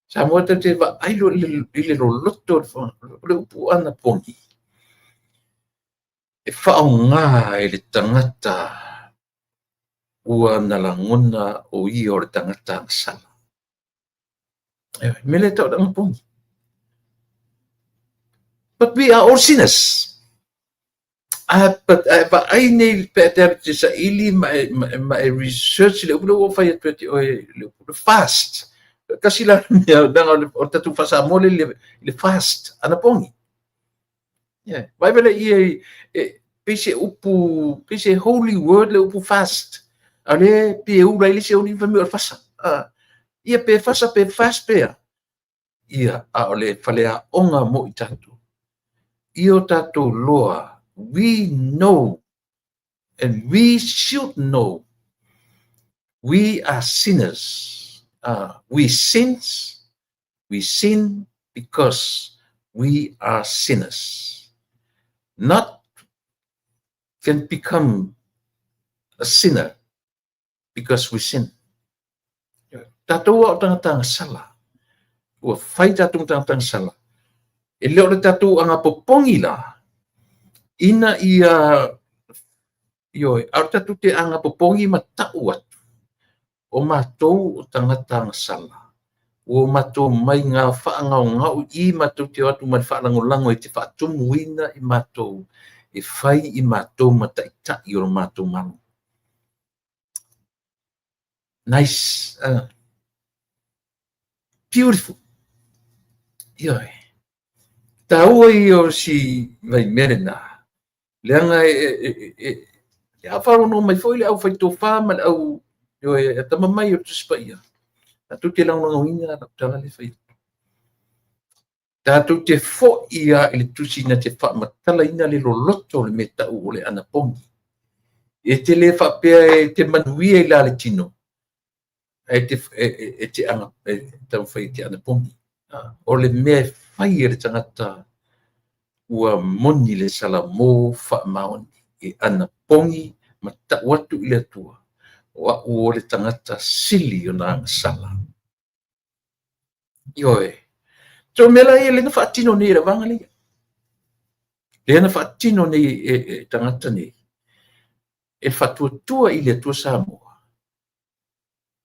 sa mo te va ai lo i le loto le upu ana pongi e whaonga e le tangata ua na langona o i o le tangata ang sala. Mele tau ang pongi. But we are all sinners. But I nei peter sa ili ma research le ulo fa yet le fast. Kasi la dang o tatu fasa mo le fast ana pongi. Yeah, Bible pese upu pese holy word le upu fast. Ale pe u lai se uni fa mi fasa. Ia pe fasa pe fast pe. Ia a ole falea onga mo i tatu. Io tatu loa. We know and we should know we are sinners. We sin because we are sinners. Not can become a sinner because we sin. Tatou o tanga sala. Ua fai tatou tanga sala. E leo le tatou anga popongi la. Ina ia au tatou te anga popongi ma tau atu. O matou o tanga sala. O matou mai ngā whaanga o ngau i matou te atu mai whaalangolango e te whaatumuina i matou. E whai i matou mataitai o matou manu. Nice. Beautiful. Ioi. Taua i o si vai merena. Leanga e awharo no mai foi le au whai tō whāma au e tamamai o tuspa ia. Tātou te lang ngā winga na tala le whai. Tātou te fo ia i le tusi na te whaamatala ina le loloto le me tau o le ana pongi. E te le whapea e te manuia i la le tino. E te anga, tau whai te ana pongi. O le mea whai e le tangata ua moni le sala mō whaamaoni. E ana pongi ma tau atu i le atua. Wa o le tangata sili o nā sala. Ioe. So mela e le na whaatino nei ra wanga lea. Le na whaatino nei e tangata nei. E whatuatua i le atua Samoa.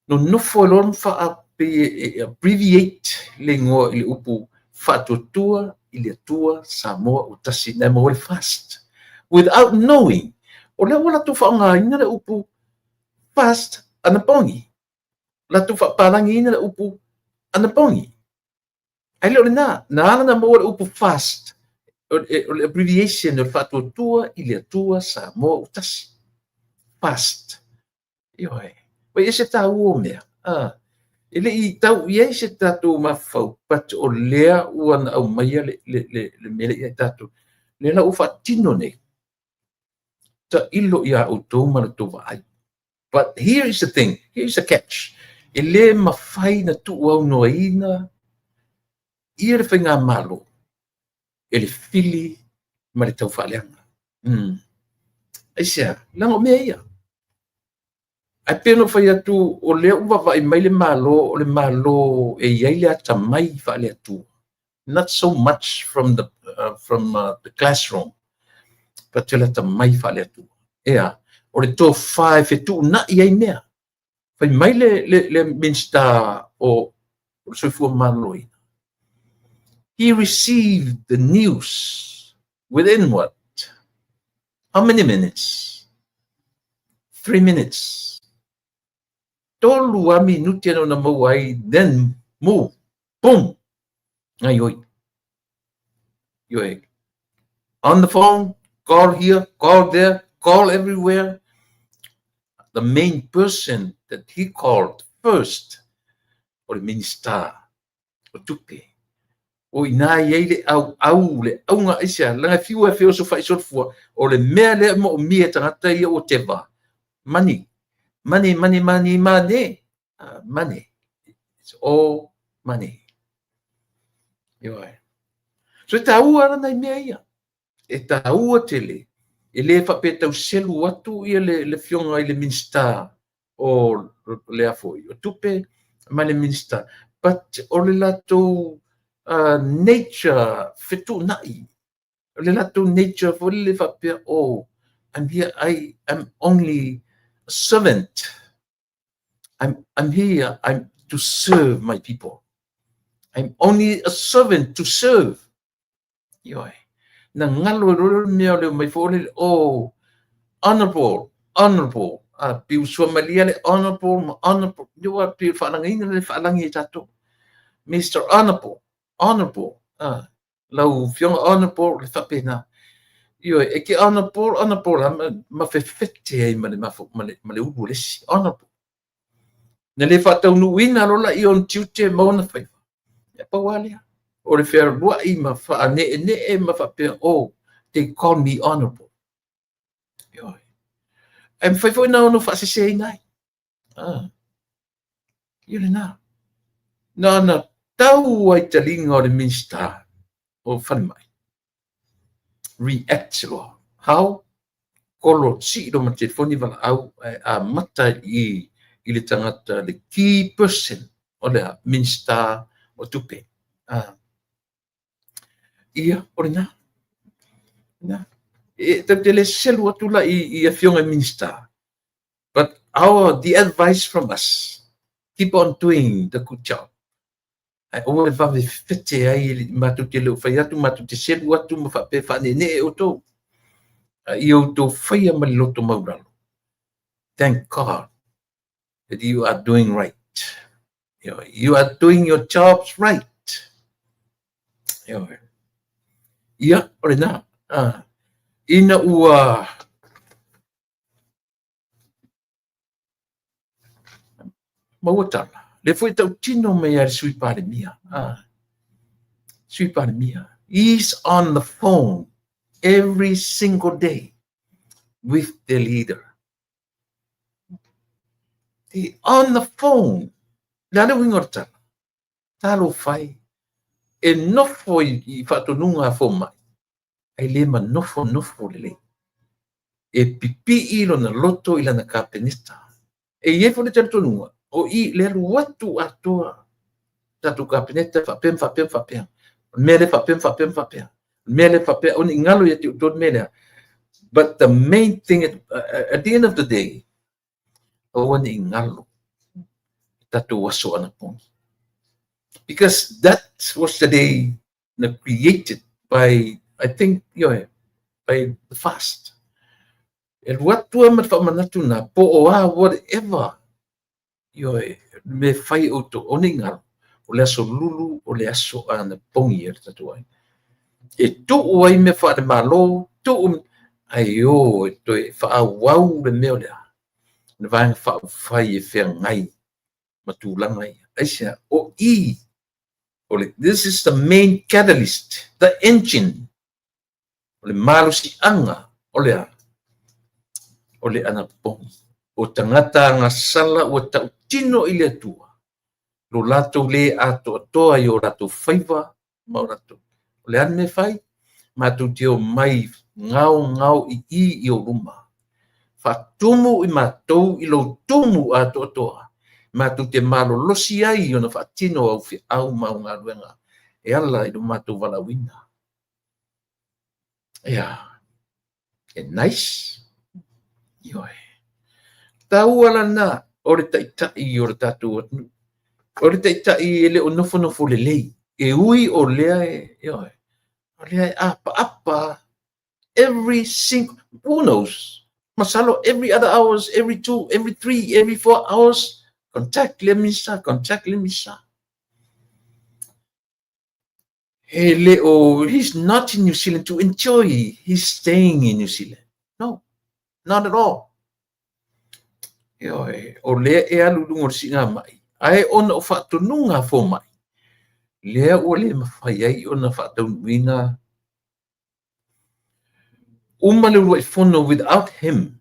No nofo lon abbreviate le ngoa i le upu whatuatua i le atua Samoa o tasi na mo le fast. Without knowing. O le wala tu whaonga ina le upu fast ana pongi. La tu whaaparangi ina le upu ana pongi. Ai leo na ana mo le upu fast. O le abbreviation o le whatuatua i le atua Samoa o tasi. Fast. Ioe. Wai ese tā ua mea. Ele I tau ia se tatou mafau pat o lea ua na au maia le mele ia tatou. Le la ufa tino nei. Ta ilo ia autou ma na tova ai. But here is the thing. Here's the catch. Ele mafai na tu au noaina. Ia le whainga malo. Ele fili ma le tau whaaleanga. Aisia, lango mea ia. Ai peno fai atu o lea uwa vai mai le malo e iai le ata mai whaale atu. Not so much from the classroom, but te lata mai whaale atu. Ea, o le tō whae whetu na iai mea. Fai mai le minsta o soifua maloi. He received the news within what? How many minutes? 3 minutes. Tolu a minuti ano na mawai, then move. Boom. Ngay yoi. On the phone, call here, call there, call everywhere. The main person that he called first, or the minister, o tupe. O ina iei le au le aunga isia, langa fiu e feo so fai sorfua, o le mea le mo mia tangata ia o teva. Money. Money. Money. It's all money. Yoi. So e taua ana nai mea ia. E taua tele. E le whapetau selu atu ia le fionga i le minsta o le afoi. O tupe ma le minsta. But o le lato nature fitu nai. O le lato nature for le whapea I'm here, I am only a servant. I'm here, I'm to serve my people. I'm only a servant to serve. Yoi. Na ngalo rolo mea le mai fōle honorable. Piu sua malia le honorable. Yua piu whanangaina le whanangi tato. Mr. Honorable. Lau fionga honorable le whapena. Yoi, e ke honorable, ma whewhete ai ma le ubu lesi. Honorable. Na le whatau nuina rola I on tiute mauna whaifa. E pawalia. O le whea rua I ma whaane ma whapea, they call me honorable. Yoi. E mwhaifoi na ono whaasesei nai. Yole na. Na tau ai talinga o le minsta o whanimai. React lo. How? Kolo si do ma telefoni wala au a mata I le tangata le key person o le minsta o tupe. Ia, ore na. E te selu atu la I a fionga minsta. But the advice from us, keep on doing the good job. O le vave fete ai matu te leo whai atu, matu te selu atu ma whape whanene o tō. I o tō whaia ma loto mauralo. Thank God that you are doing right. You are doing your jobs right. Ia, ore na. Ina ua mauatala. Le foi tau tino me ar sui pare mia. Sui pare mia. He's on the phone every single day with the leader. He on the phone. Lalo wingorta. Talo fai. E nofo I whatonunga fo mai. Ai le ma nofo lele. E pipi ilo na loto ila na kapenista. E iefo le tantonunga. O I le watu atoa. Tatu kapenista whapem. Mele whapem. Mele whapem. Oni ngalo yati utod mele. But the main thing at the end of the day, o ni ngalo. Tatu waso anapong. Because that was the day created by, I think, by the fast. And what to manatu na po whatever me fai auto oningal o le aso lulu o le aso ana pongi e tatuai. E tu ai me fa de malo tu ayo to fa wau le meo le. Na vai fa fai e fe ngai matulanga ia. aisa o I ole this is the main catalyst, the engine ole malusianga ole ana pong o tangata nga sala o tautino i le atua lo latou lē atoatoa i o latou faiva ma o latou o le ane me fai matou te o mai ngao i o luma faatumu i matou i lou tumu atoatoa matou te malolosi ai ona faatino au feʻau ma o galuega e ala i lo matou valauina ia e nice ioe taua lana o le taʻitaʻi o le tatou atu o le taʻitaʻi e le o nofonofo lelei e ui o lea ioe o lea e apa every single who knows masalo every other hours every 2 every 3 every 4 hours contact le misa e le o he's not in New Zealand to enjoy he's staying in New Zealand no not at all ioe o lea e aluluga o le siʻiga mai ae ona o faatonuga fo mai lea ua le mafai ai ona faataunuina uma le ua ifono without him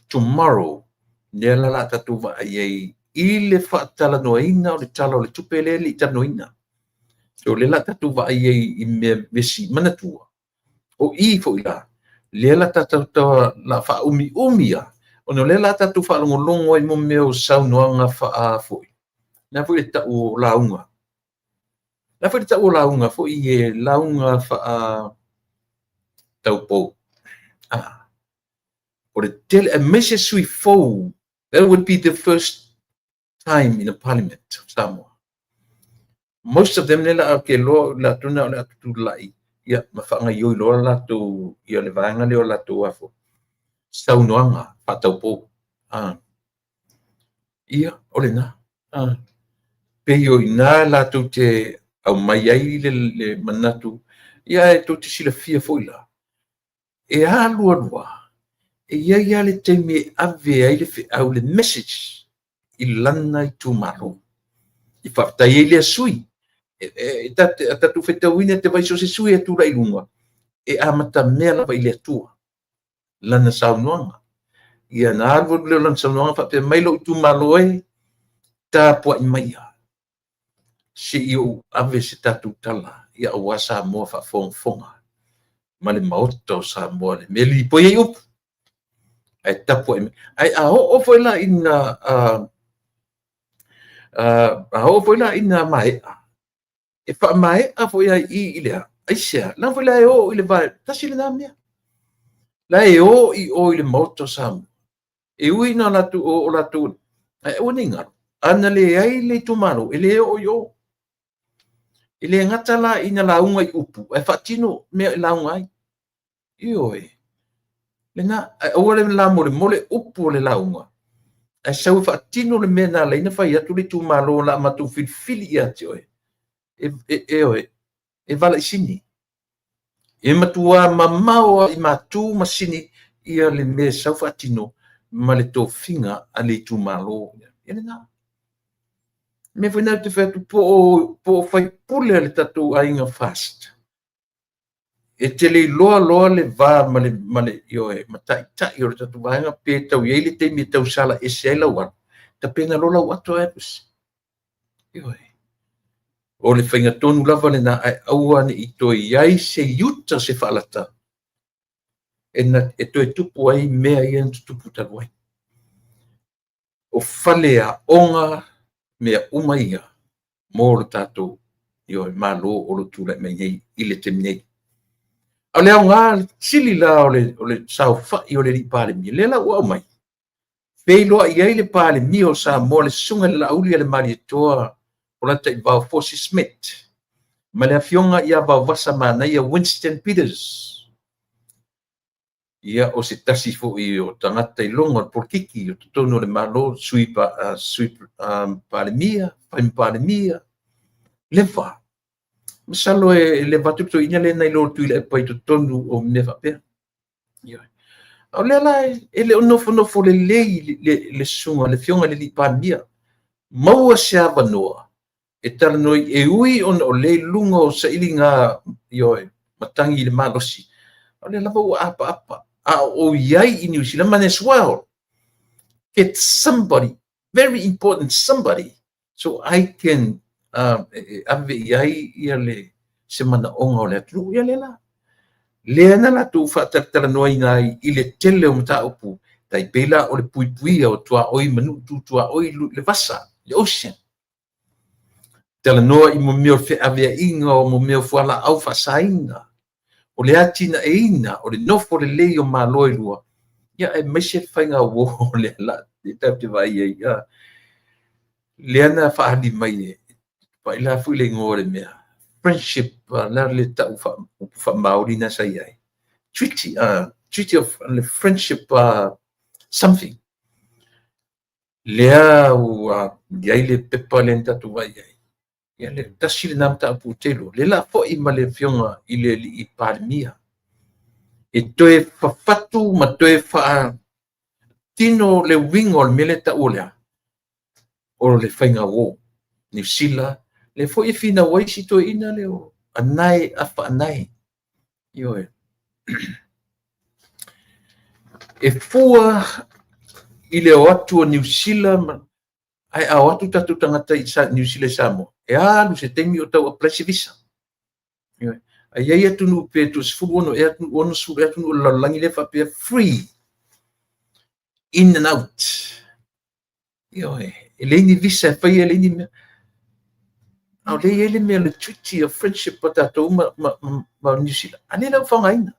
tomorrow lea la tatou vaai ai i le faatalanoaina o le tala o le tupe lea lii tanoina o le la tatou vaai ai i mea vesi manatua o I foʻi la lea la tatou la faaumiumi a ona lea la tatou faalogologo ai mo mea o saunoaga faa foʻi na foʻi le taʻu o lauga na foʻi le taʻu o lauga foʻi e lauga faa taupou o le tele a mese sui fou that would be the first time in a parliament of Samoa most of them le la ke lo la tuna o le atutulaʻi ia ma faagaioi loa latou ia le vaega lea o latou afo saunoaga faataupou ia o lenā pei o inā latou te aumai ai le manatu ia e tou te silafia foʻi la e alualua e ia le taimi e ave ai le feʻau le message i lana i tumālō i faafetai ai le asui e tatou fetauina te vaiso se sui atu lailuga e amata mea lava i le atua lana saunoaga ia na alu le lana saunoaga faapea mai lou tumālō ai tapuaʻi maia seʻi ou ave se tatou tala ia auā Samoa faafogafoga ma le maota o Samoa le mea lipoi ai upu ae tapuaʻi ai a o'o foi laʻina a o'o foi laʻina maeʻa e faamaeʻa foi ai i lea aisea la foi la e o'o i le vae tasi lenā mea la e o'o i le maota o Samoa e ui na latou o latou ae ua nei galo ana leai le tumālō e lē o'o i o'o e lē gata laʻina lauga i upu ae faatino mea i lauga ai ioe lenā ua le la mole upu o le lauga ae sau faatino le mea na laina fai atu le tumālō la matou filifili ia te oe e valaʻisini e matuā mamao i matū masini ia le mea sau faatino ma le tofiga a le tumālō ia lenā me foi na te fetu po fai pule le tatou aiga fast e te loa le vā ma le ioe ma taʻitaʻi o le tatou vaega pe tau iai le taimi e tausala ese ai lau atu tapena lo lau atu ae pusi ioe o le faigatonu lava lenā ae aua neʻi toe iai se iuta se faalata e toe tupu ai mea ia na tutupu talu ai o fale aʻoga mea uma ia mo le tatou ioe mālō o lo tulaʻi mai ai i le temi ai o le aogā sili la o le saufaʻi o le liʻi palemia le la ua aumai pei loaʻi ai le palemia o Samoa le susuga le laʻauli a le malietoa o la taʻivao Fosi Smith ma le afioga ia vaovasa manai a Winston Peters ia o se tasi foʻi o tagata i loga o le polokiki o totonu o le mālō sui palemia faimi palemia leva masalo e le vatutoʻiina lena i lo tuila e pai totonu o mea faapea ioe o lea la e le o nofonofo lelei le susuga le fioga le liʻi palemia maua se avanoa e tala noi e ui ona o le lunga o sa ilinga ioe matangi le malosi o le lava ua apa o iai i New Zealand man as well get somebody very important somebody so I can ave iai ia le se mana onga o le atu ia le la le ana la tu fa tala noi nai i le tele o mata upu tai pela o le pui o tua oi manu tu tua oi le vasa le ocean tala noa i mo meo fe avea inga o mo meo fuala au fa saina o le atina e ina o le nofo le lei o maloi lua ia e mese fainga wo le la te te vai ia le ana fa ali mai e pa ila fu le ngore mea friendship la le ta fa maori na sai ai treaty of the friendship something lea o ia le pepa le tatu vai ai ia le tasi le nam ta putelo le la fo i male fionga i le i palmia e toe fafatu ma toe fa tino le wingo le mele ta olea o le fainga wo ni sila le fo i fina wai si to ina le o anai afa anai io e fua i le watu o New Zealand ai a watu tatu tangata i New Zealand samo e alu se temi o tau a presi visa ai ai atu nu pe tu sfu ono e atu ono su e atu la langi le fa pe free in and out e le ni visa fa e le ni au le ele me le treaty of friendship pa tato ma New Zealand ani la fa ngaina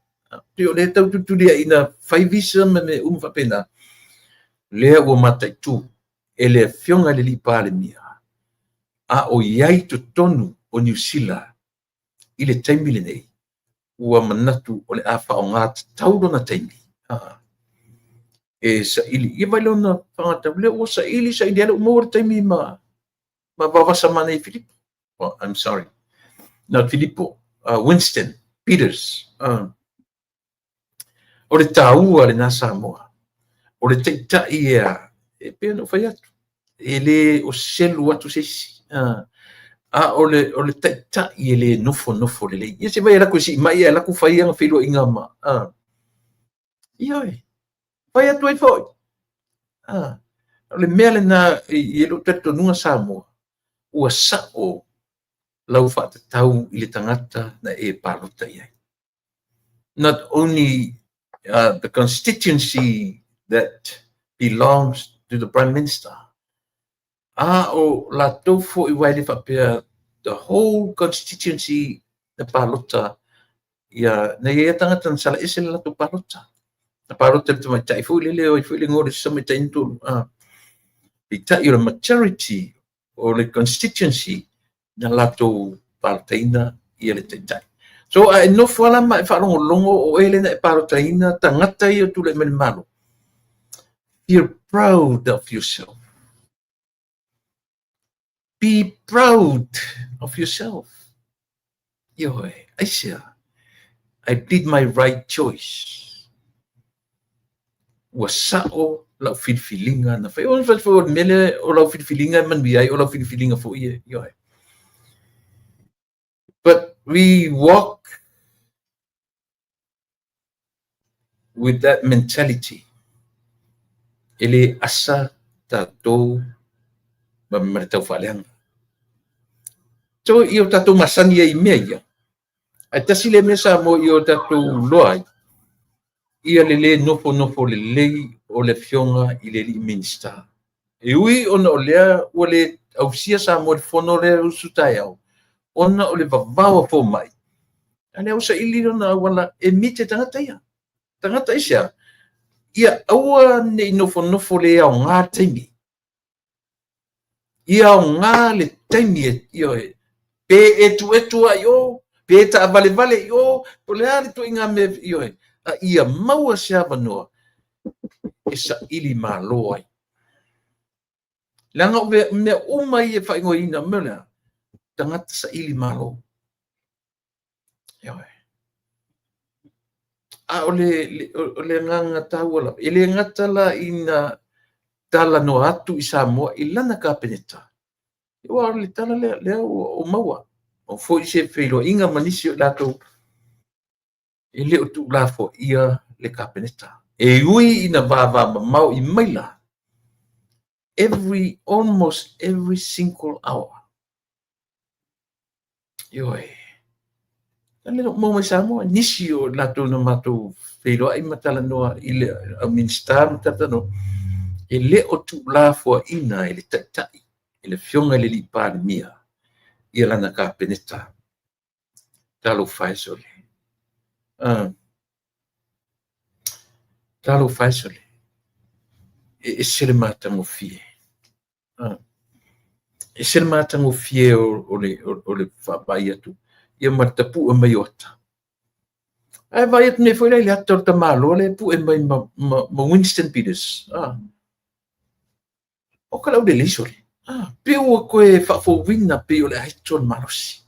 tu le tau tu dia ina fa visa me fa pena le o mata tu ele fionga le li pa le mia a o iai tu tonu o New Zealand i le taimi le nei ua manatu o le a whaonga taudo na taimi e sa ili i vai lona whangata le o sa ili sa ili ala umor taimi ma vavasa mana i Filipo I'm sorry not Filipo Winston Peters o le tāua le nasa moa o le teita i e pia no whai atu e le o selu atu sesi o le taita i le nofo le le ia se vai la ko si mai la ko fai ang filo inga ma ia vai atu ai foi le mele na i lo tetto nunga samo ua sao lau fa tau i le tangata na e palota ia not only the constituency that belongs to the Prime Minister o la tofo i vai le fa the whole constituency na palota ia na ia tangata na sala ese la to palota na palota te mai tai fu le o fu le ngore sa mai tai ntu i tai o majority o le constituency na la to paltaina ia le tai so ai no fala mai fa longo o ele na paltaina tangata ia tu le men malo feel proud of yourself. Be proud of yourself. I did my right choice. Wasao la filfilinga na fa on fa mele o la filfilinga man biai o la filfilinga fo ie but we walk with that mentality ele asa tato ma mertau faleang so io tato masani ai meia ai tasile mesa mo io tato loai ia le nofo le lei o le fionga i le minister e ui ona o lea o le ausia sa mo le fono le usutai au ona o le vavawa fo mai ane au sa ili ona wala e mite tangata isa ia aua ne nofo le au ngā taimi ia o ngā le taimi io pe etu ai pe ta vale io po le ali to inga me io ia maua se avanoa e sa ili malo ai langa me uma i e whaingoina mele tangata sa ili malo o le nganga tau ala ele ngata la ina tala no atu i Samoa i lana ka peneta. Iwa le tala lea o maua. O fo i se feilo inga manisi o lato i le o tu lafo ia le ka peneta. E ui ina vava mau i maila. Almost every single hour. Ioi. Tale no mo Samoa nisi o lato no mato feilo ai matala noa i le a minister tatano. E le o tu lafo ina i le tatai. I le fionga le li pāle mia. Ia lana ka peneta. Talo faisole. Talo faisole. E sele matango fie. E sele matango fie o le whapai atu. Ia matapu e mai ota. Ai vai atu ne foi le ator ta malo le pu e mai ma Winston Peters. O kala de lisole. Peo koe whafo wina peo le haitron marosi.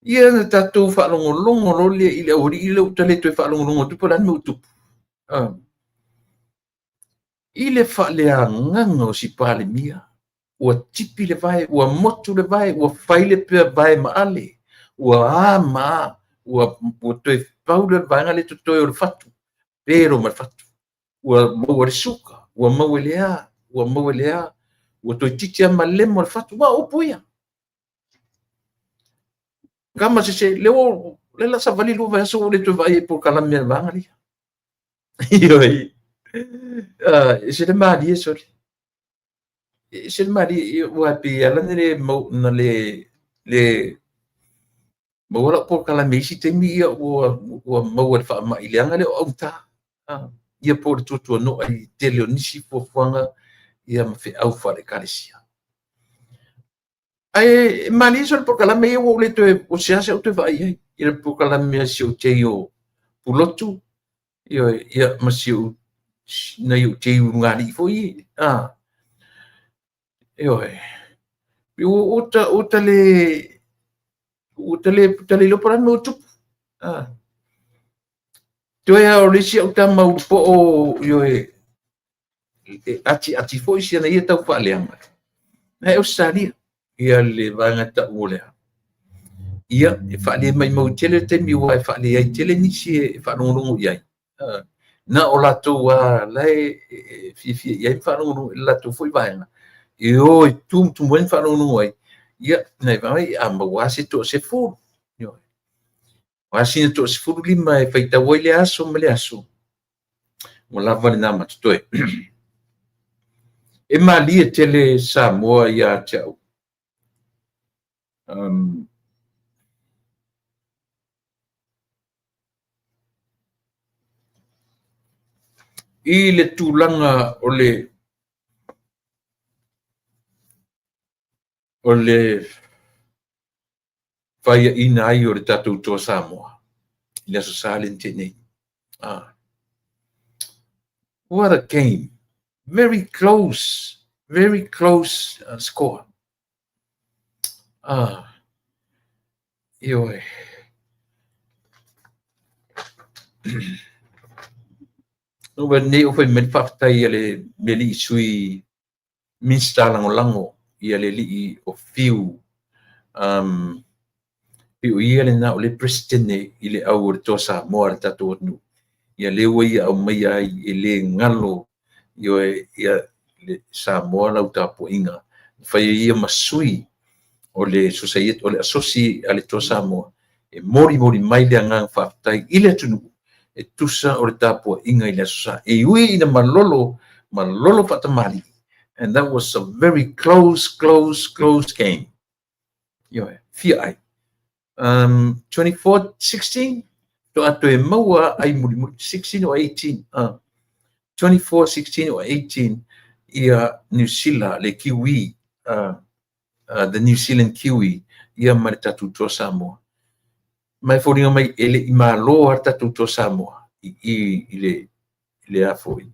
Ia na tatou whaalongolongo lo le i le auri i le utale tue whaalongolongo tupu lan me utupu. I le whaalea nganga o si pāle mia. Ua tipi le vai, ua motu le vai, ua whaile pia vai maale. Ua maa, ua toe pau le vai ngale tutoe o le fatu. Pero ma le fatu. Ua maua le suka, ua maua lea, ua toe titia ma lemo le fatu. Ua upuia. Kama se leo le la savali lu va so le tu vai por kala me vanga li. Ioi. Se le mari so. Se le mari wa pi ala ne mo na le mo wala por kala me si te mi o mo wa fa ma ile anga le o ta. Ia por tu no ai te le nisi po fanga ia ma fe au fa le kalisia. Ai mali so por kala me o le te o se ase o te vai ia por kala me si o te yo pulotu ia ma si o na yo te ngari fo i o tale lo para no tu tu ia o le si o ta mau po o yo ati fo i si na ia tau fa le anga e o sali ia le vanga ta ulea ia e fa le mai mo tele te mi wa fa le ai tele ni si e fa no ia na o la to wa lai fi ia fa no la to foi vanga e o tum wen fa no ai ia nei vai a ma wa se to se fu yo wa si to se fu lima e fa ta wa le aso me le aso mo la va na ma to e ma li e tele Samoa ia tau i le tūlanga o le whaia ina ai o le tatou toa Samoa. I le aso sālen tenei. What a game. Very close score. Ioe. No nei o fai men whaftai ale me li sui minsta lango ia le li o fiu piu ia le na o le presidente i le au o le toa Samoa le tatou atu ia le ua ia au mai ai i le ngalo ia le Samoa lau tapuinga fai ia masui o le society o le asosi a le toa Samoa e mori mai le anga whaftai i le tunu e tusa o le tapua inga i le asosa e ui ina malolo fatamali. And that was a very close game. Ioe, fia ai. 24-16 to ato e maua ai muri 16 or 18 24-16 or 18 ia New Zealand le kiwi the New Zealand kiwi ia ma le tatu toa Samoa mai fōringa mai ele i malo ar tatu toa Samoa i le afo i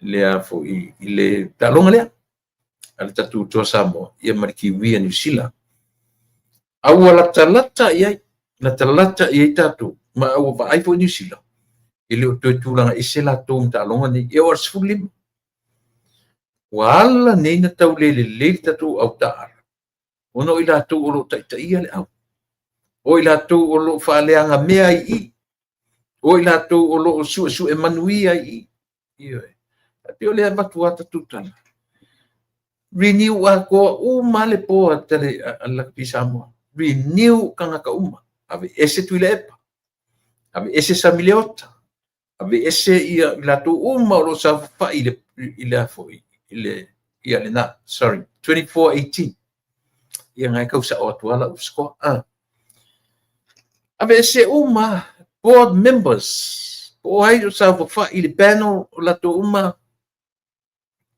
le afo i le talonga lea ale tatu toa Samoa ia ma le kiwi a New Zealand aua lata iai tatu ma aua vaai fo New Zealand Ele o toi tūlanga ese la tōng ta longa ni e o sfulim. Wala nei na tau le tatu au taara. Ono i la tō o lo taitaia le au. O i la tō o lo whaaleanga mea i. O i la tō o lo su e manuia i. Ioi. Te o lea watu ata tutana. Renew a koa male po a tele a lakpi Samoa. Renew kanga ka Ave ese tuile epa. Ave ese samiliota. Ave ese ia lato o lo sa fa ile afo ia le na. Sorry. 24:18. Ia ngai kau sa o tuala usko. Ave ese board members. O ai sa fa ile panel lato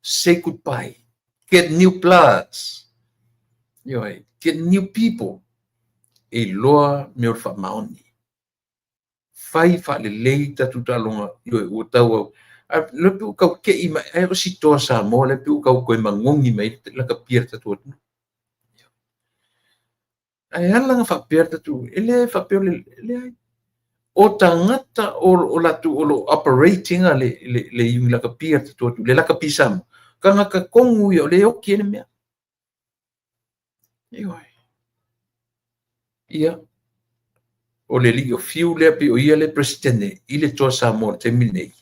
say goodbye. Get new players. Get new people. E loa me o fa maoni. Fai fa le leita tutalonga o tau le pu ka ke i mai e si to sa mo le pu ka ko mangongi mai la ka pierta tu. Ai hala fa pierta tu. Ele fa pe le o tangata o la tu o operating le yung la ka pierta tu le la ka pisam. Kanga ka kongu yo le o kiene mea. Ia o le ligo fiu le pe o ia le presidente ile to sa mo te minei.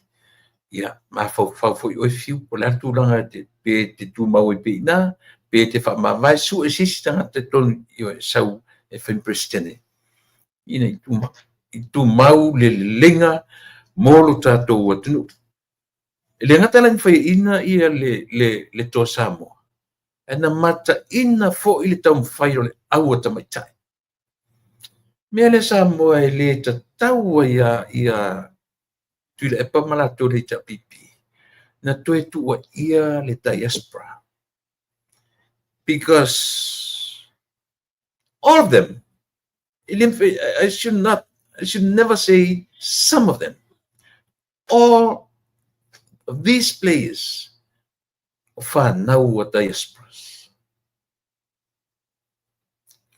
Ia ma fo o fiu o la tu langa te tu mau pe na pe te fa ma vai su esista te ton io sau e fen presidente. Ina tu mau le lenga mo lo tato o tunu. Le ngata lang fai ina ia le to sa mo. Ana mata ina fo ile tam fai le au ta mai tai. Mele sa mo e le tau ia tu le pa mala to le pipi. Na to e tu ia le diaspora. Because all of them, I should never say some of them. All of these players whanau diasporas.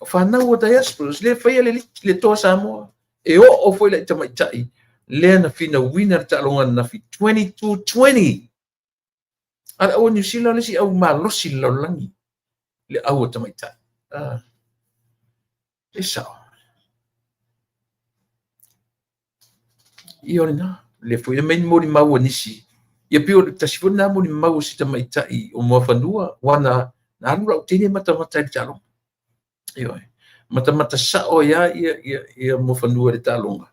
Whanau diasporas, le whaia le toa Samoa. E o foi le tamaitai. Le na fina winner ta longa na fi 22-20. Ala o New Zealand le si au malosi laulangi. Le au tamaitai. E sao. Iore na. Le foi e main mori mau nisi. Ia pio tasifona mori mau si tamaitai o mua whanua. Wana na anura o tene matamatai talonga. Ioi. Mata sao ia mo whanua le talonga.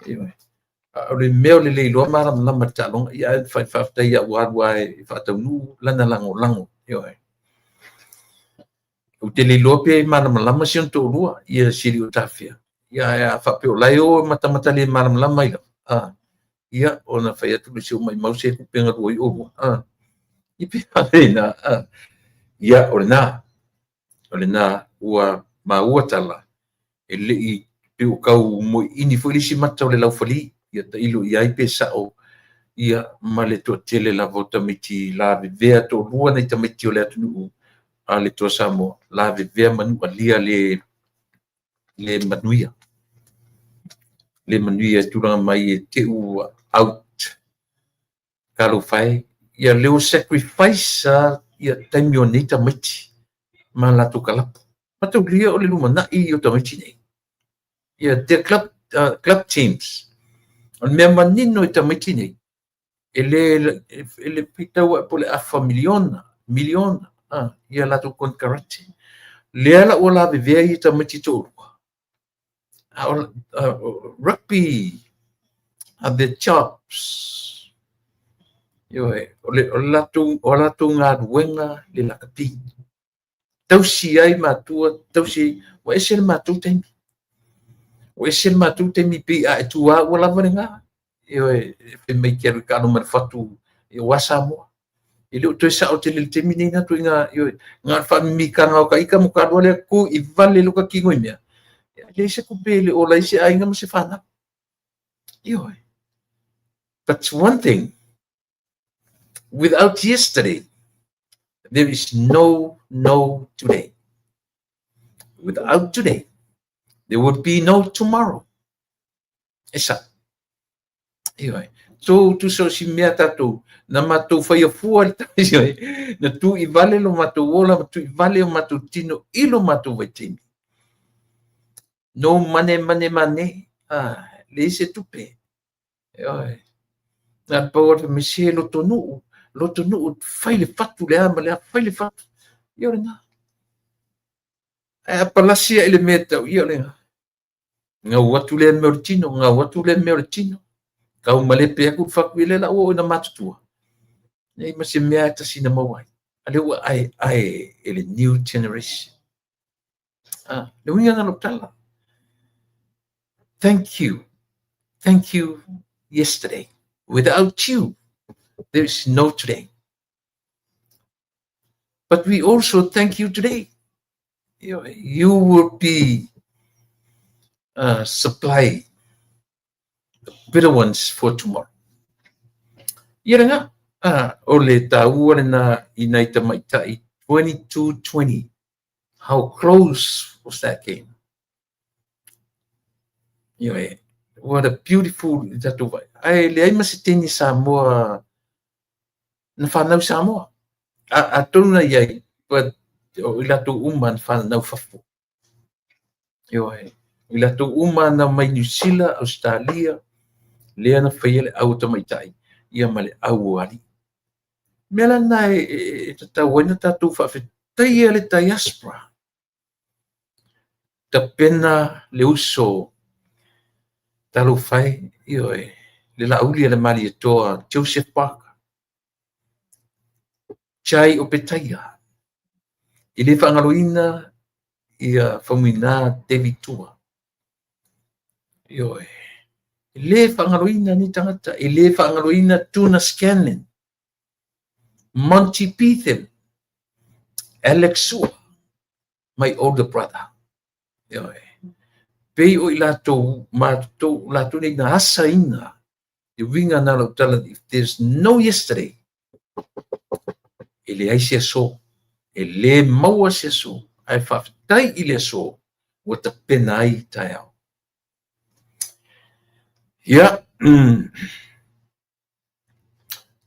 Ioi. Le meo le leilo maram lama talonga ia fai fafta ia wadwa e fatanu lana lango. Ioi. O te leilo pe maram lama si on tolua ia siri o tafia. Ia fa pe o laio mata le maram lama ila. Ia ona fai atu le seu mai mau se penga roi o. Ipe alena. Ia olena ua maua tala ele I pe o kau mo ini foi si mata o le lau fali ia ta ilo ia I pe sao ia male to tele la vota miti la vea to lua nei tamiti o le atu a le to Samoa la vea manu alia le manuia turanga mai e te u out kalo fai ia leo sacrifice ia taimio nei tamiti ma la to kalapu Mata ulia o le lumana I o tamiti nei. Ia te club teams. On mea manino I tamiti nei. Ele pitau po le afa miliona. Ia lato konkarati. Le ala o la vevea I tamiti tōrua. Rugby. The chops. O lato ngā ruenga le lakapi. Tausi ai matua, tausi, o esel matu temi. O esel matu temi pi a tua o la varenga. E me quero kano marfatu e wasa mo. Ele o toi sa o te le temi nei na toi nga fa mi kanga o ka ika mo ka le ku I vale luka kingo I mea. Le se ku pele o la ise ai nga mo se fana. That's one thing. Without yesterday, there is no today. Without today, there would be no tomorrow. Esa. Ioi. Tu so si mea tatou. Na matou whaia fua le tai ioi. Na tu I vale lo matou ola, tu I vale o matou tino, ilo matou waitini. No mane. Le ise tupe. Ioi. Na paua te mesie lo tonu whai le fatu le ama le whai le fatu. Ioi nga. Palasia ele mea tau, ioi nga. Nga watu le mea o tino. Kau malepe aku whakuile la o na matutua. Nei masi mea tasina mawai. Ale ua ai ele new generation. Le winga na loptala. Thank you yesterday. Without you, there is no today. But we also thank you today. You will be supply better ones for tomorrow. Ia nga, o le tāua na ina ita maitai 22-20. How close was that game? What a beautiful tatu vai. Ai le ai masiteni Samoa na whanau Samoa. A tonu na iai, but o ila tu uma na whanau fafu. Ila tu uma na mai New Zealand, Australia, lea na whaiele au tamaitai, ia male au ali. Mela na tatau waina tatu whawhetai le diaspora. Ta pena le uso talo whai, le lauli le mali e toa Joseph Parker. Chai o petaia. I le whangaloina ia whamina David Tua. I le whangaloina ni tangata. I le whangaloina Tuna Scanlon. Monty Python. Alex Sua. My older brother. Pei o I lato mātou lato nei na asa ina. I winga na lau tala, if there's no yesterday, ele ai se so, ele maua se so, ai whawhitai I le so, o ta pena ai tai au. Ia,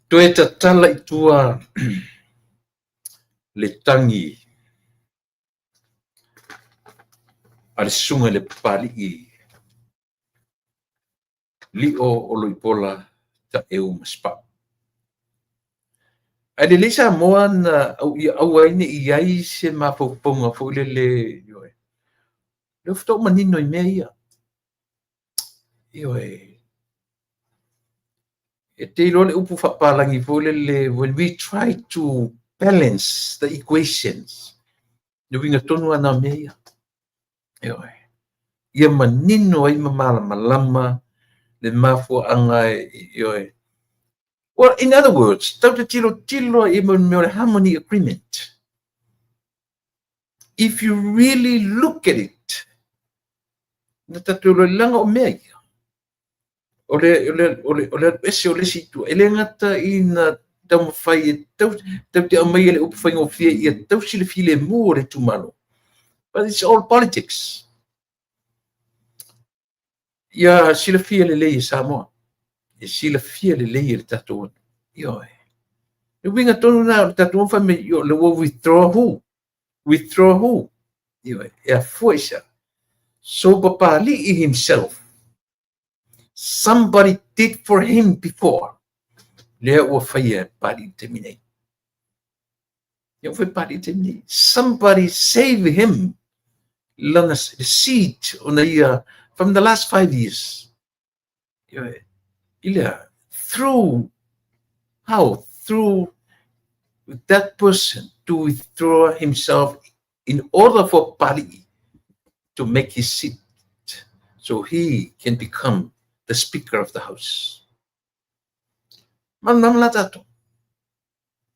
toe ta tala I tua le tangi, a le sunga le pali I li o loipola ta eu maspa. Ai le sa moa na au aine I ai se mafoponga fo le le fto manino I mea ia. E te ilo le upu whapalangi fo le when we try to balance the equations, le winga tonu ana mea ia. Ia manino ai malama le mafo anga Well, in other words, tau te tilo I me harmony agreement. If you really look at it, na tatulo langa o mea ia. Ole ese ole situ. Ele ngata ina tau mawhai tau te amai ele upu whaingo fia ia tau sile file mua le tumano. But it's all politics. Ia sila fia le lei Samoa. E sila fia le lei le tatu. E winga tonu na le tatu wha me le wo withdraw who? Withdraw who? E a fuesa. So papa li himself. Somebody did for him before. Lea ua whaia pari terminate. Somebody save him. Lana the seed on the from the last 5 years. Through how? Through that person to withdraw himself in order for Pali to make his seat so he can become the Speaker of the House. Manam la tato.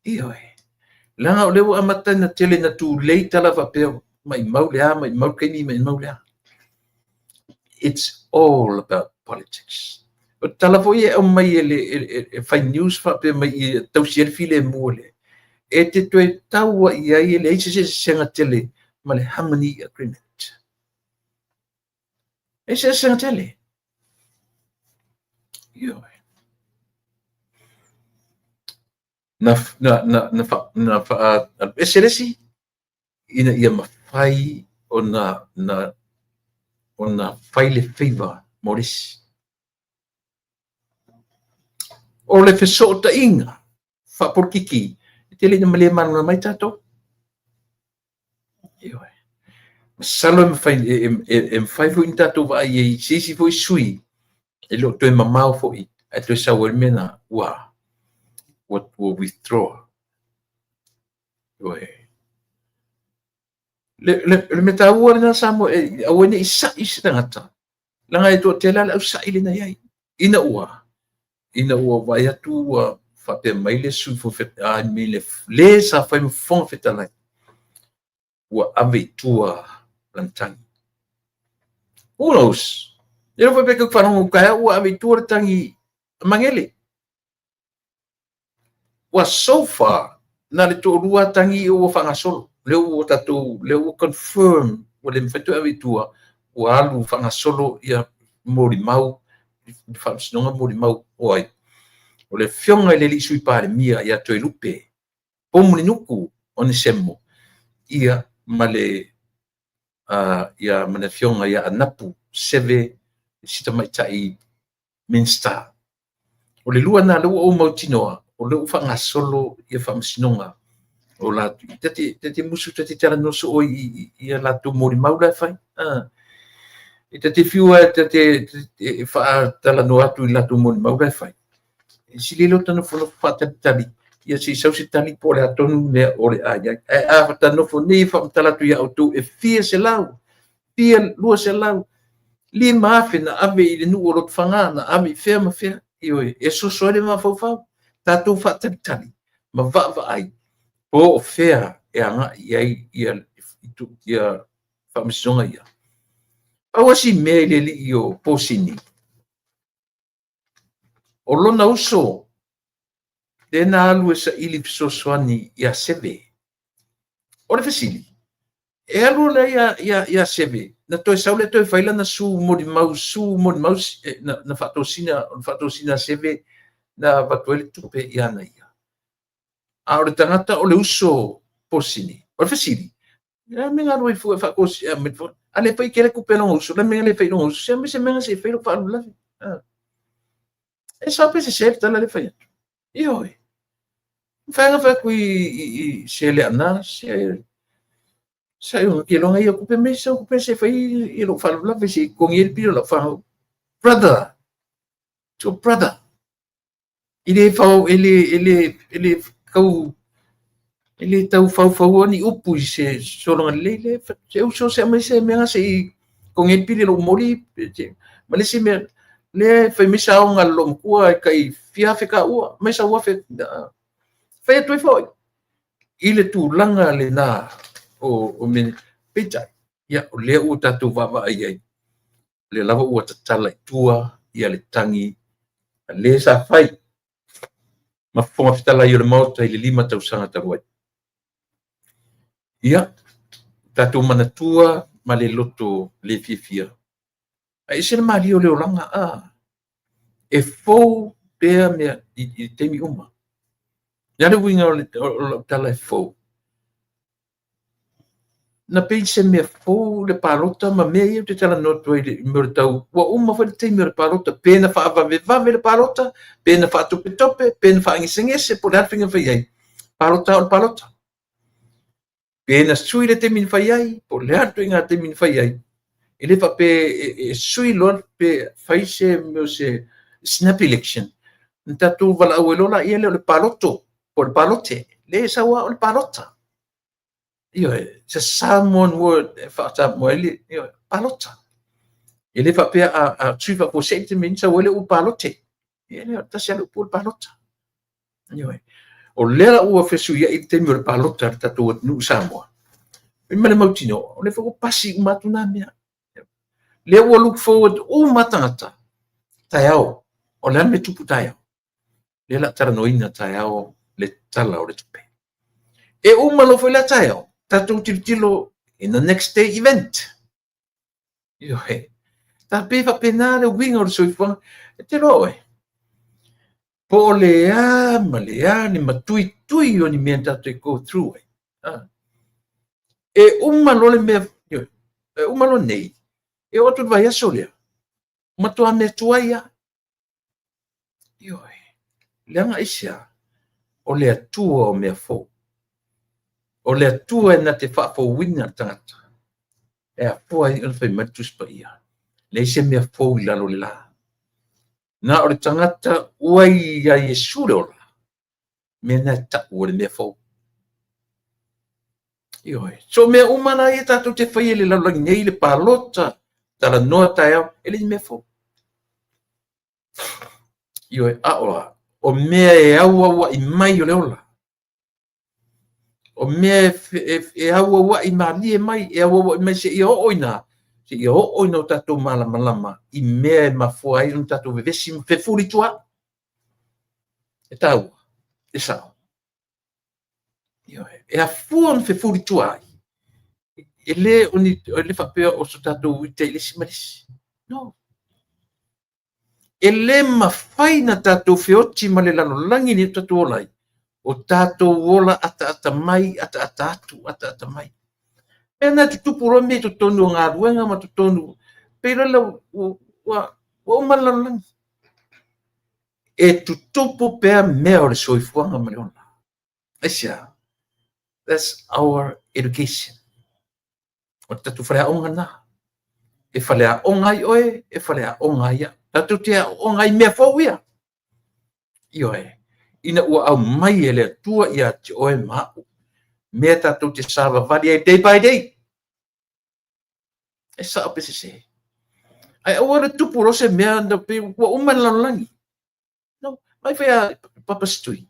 Langa o lewa amata na tele na tu leita la vapeo. Mai maulea, mai maukeni, mai maulea. It's all about politics. But talavoye o mai ele fai news vapeo mai tausier file mole. E te toe taua ia ele eise se senga tele ma le harmony agreement. Eise senga tele. na eselesi ina ia mafai ona fai le feiva morisi o le fesootaʻiga faapolikiki te leʻina ma lē malona mai tatou ioe masalo e mafai foʻi ni tatou vaai ai seisi foʻi sui e loo toe mamao foʻi ae toe saua le mea na ua withdraw ioe le metaua lena sa mo aua neʻi saʻi se tagata laga e toʻatele a le ʻausaʻi lenai ai ina ua vai atu ua faapea mai le sui mai lē sa fai mafofoga fetalai ua ave itua lanatagi who knows e lo fai peka whanonga ukaya ua ave itua le tangi mangele ua so far na le toʻalua tangi ua whangasolo leo ua tatou leo ua confirm ua le mawhaitu ave itua ua alu whangasolo ia morimau whaamisinoga morimau oai o le fionga i le li sui pare mia ia toe lupe pomu ni nuku o ni semo ia male ia mana fionga ia anapu seve sita maitai minsta o le lua na le o mautinoa o le whangasolo ia whaamisinonga o latu tete musu tete tala noso o ia latu mori maula fai tete fiua tete wha tala no atu i latu mori maula fai si lelo tano fono whaatalitali ia si sausi tali po le atonu mea o le aia a tanofo nei whaamtalatu ia autu e fia se lau fia lua se lau lima afe na ave i le nuu o lot whanga na ave i fea ma fea ioe e soso ele ma fau tatou whaatalitali ma va ai po o fea e anga ia whaamisonga ia aua si mea i le li i o posini o lona uso le na alu e sa ili fisosoani ia seve o le fasili e alu le ia seve na toe saule toe faila na su modi mau na fatosina seve na vatuele tupe ia na ia a o le tangata o le uso posini o le fasili ya menga roi fu fa kosi ale fai kele ku pelo uso le menga le fai no uso se menga se fai lo fa lu la e sa pe se se tala le fai io fanga fa qui se le ana se sai un che longa io ku pe me se ku pe se fai io lo fa lu la se con il pilo la fa brother to brother ele fa ele kau ele tau fau ni upu se solo le se uso se me se menga se con il pilo lo mori ma le se me le fai misa nga lo kua kai fia fe ka ua mesa ua fe fai tu foi ile tu langa le na o men pita ya o le u tatu va ai le lava ua tatala tua ia le tangi le sa fai ma fonga fitala i le mauta i le 5 tausanga taruai ia tatu manatua ma le loto le fifia ai se mali o le olanga e fou pea mea i temi uma ya le winga o tala e fou na pei se mea fou le palota ma mea ia te tala noto i le mure tau wa uma fa le temi o le palota pena fa avave le palota pena fa tope pena fa angisengese po le alfinga fai ai palota o le palota pena sui le temi fai ai po le alto inga temi fai ai ele fa pe sui lor pe fai se me se snap election nta tu vala awelola ia le paloto po le palote le sawa o le palota io se someone word fa ta moeli io palota ele fa pe a tuiva po sentiment sa wele o palote ele ta se o palota io o le o fesu ia i te mi palota ta tu nu samoa me le mautino o le fa pasi matuna mea le o look forward o matangata taiao o le me tupu taiao le la tara noina taiao le tala o le tupe e o malo foi la taiao tatu tilo in the next day event io ta pe fa penale o winga o soifang te lo Po lea, ma lea, ni matui o ni mea tato e go through ai. E umalo le mea, e umalo nei, e otu vai aso lea. Matua me tuaia. Ioi, leanga isia, o lea tua o mea fo. O lea tua e na te wha fo wina tangata. E a fua i unwhai matus pa ia. Le ise mea fo i lalo le la. Na o le tangata uai ia i e sure o la. Mea na ta ua le mea fo. Ioi, so mea umana i tato te whai le lalo langi nei le palota. Tala noa tai au, ele ni mea fo. Ioi, aoa, o mea e aua wa i mai o le ola. O mea e aua wa i mali e mai, e aua wa i mai se i oina. Se i oina o tato malama i mea e mafua ai un tato vevesi fe furi tua. E tau, e sao. E a fua fe furi tua ai. E le o le whapea o so tato i te ilisi marisi. No. E le mawhai na tato feoti ma le lalolangi ni tato olai. O tato ola ata mai, ata mai. E na tu tupuro me tu tonu ngā ruenga ma tu tonu. Pera la wa umalalangi. E tu tupu pea mea o le soifuanga ma le ona. Asia, that's our education. O tatu whalea onga na. E whalea onga i oe, e whalea onga ia. Tatu tea onga i mea fawia. Ioe, ina ua au mai e lea tua ia te oe maa. Mea tatu te sava vali e day by day. E sa ape se se. Ai awara tupu rose mea na pe ua umalalangi. No, mai whea papastui.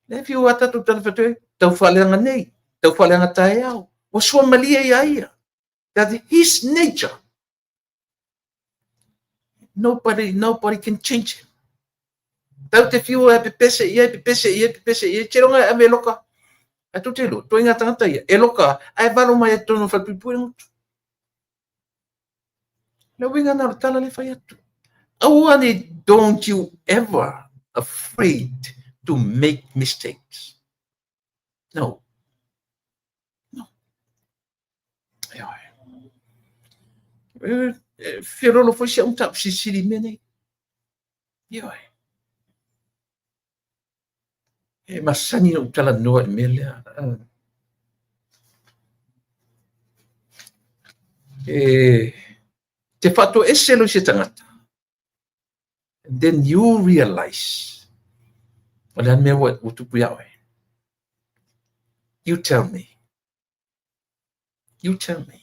Le fi ua tatu tala whatue, tau whaleanga nei, tau whaleanga tae au. Wa sua malia ia ia. That's his nature. Nobody can change him. Tau te fiu e pepese ia, tironga e me loka. A tu te lo, to inga tangata ia, e loka, ai valo mai e tono whapipui ngutu. Le winga na tala le whai atu. Awane, don't you ever afraid to make mistakes. No. Firolo foi se un tap sisiri mene. Ioi. E masani no tala noa melea. Te fato eselo se tangata. And then you realize. Wala me what utupu yawe. You tell me. You tell me.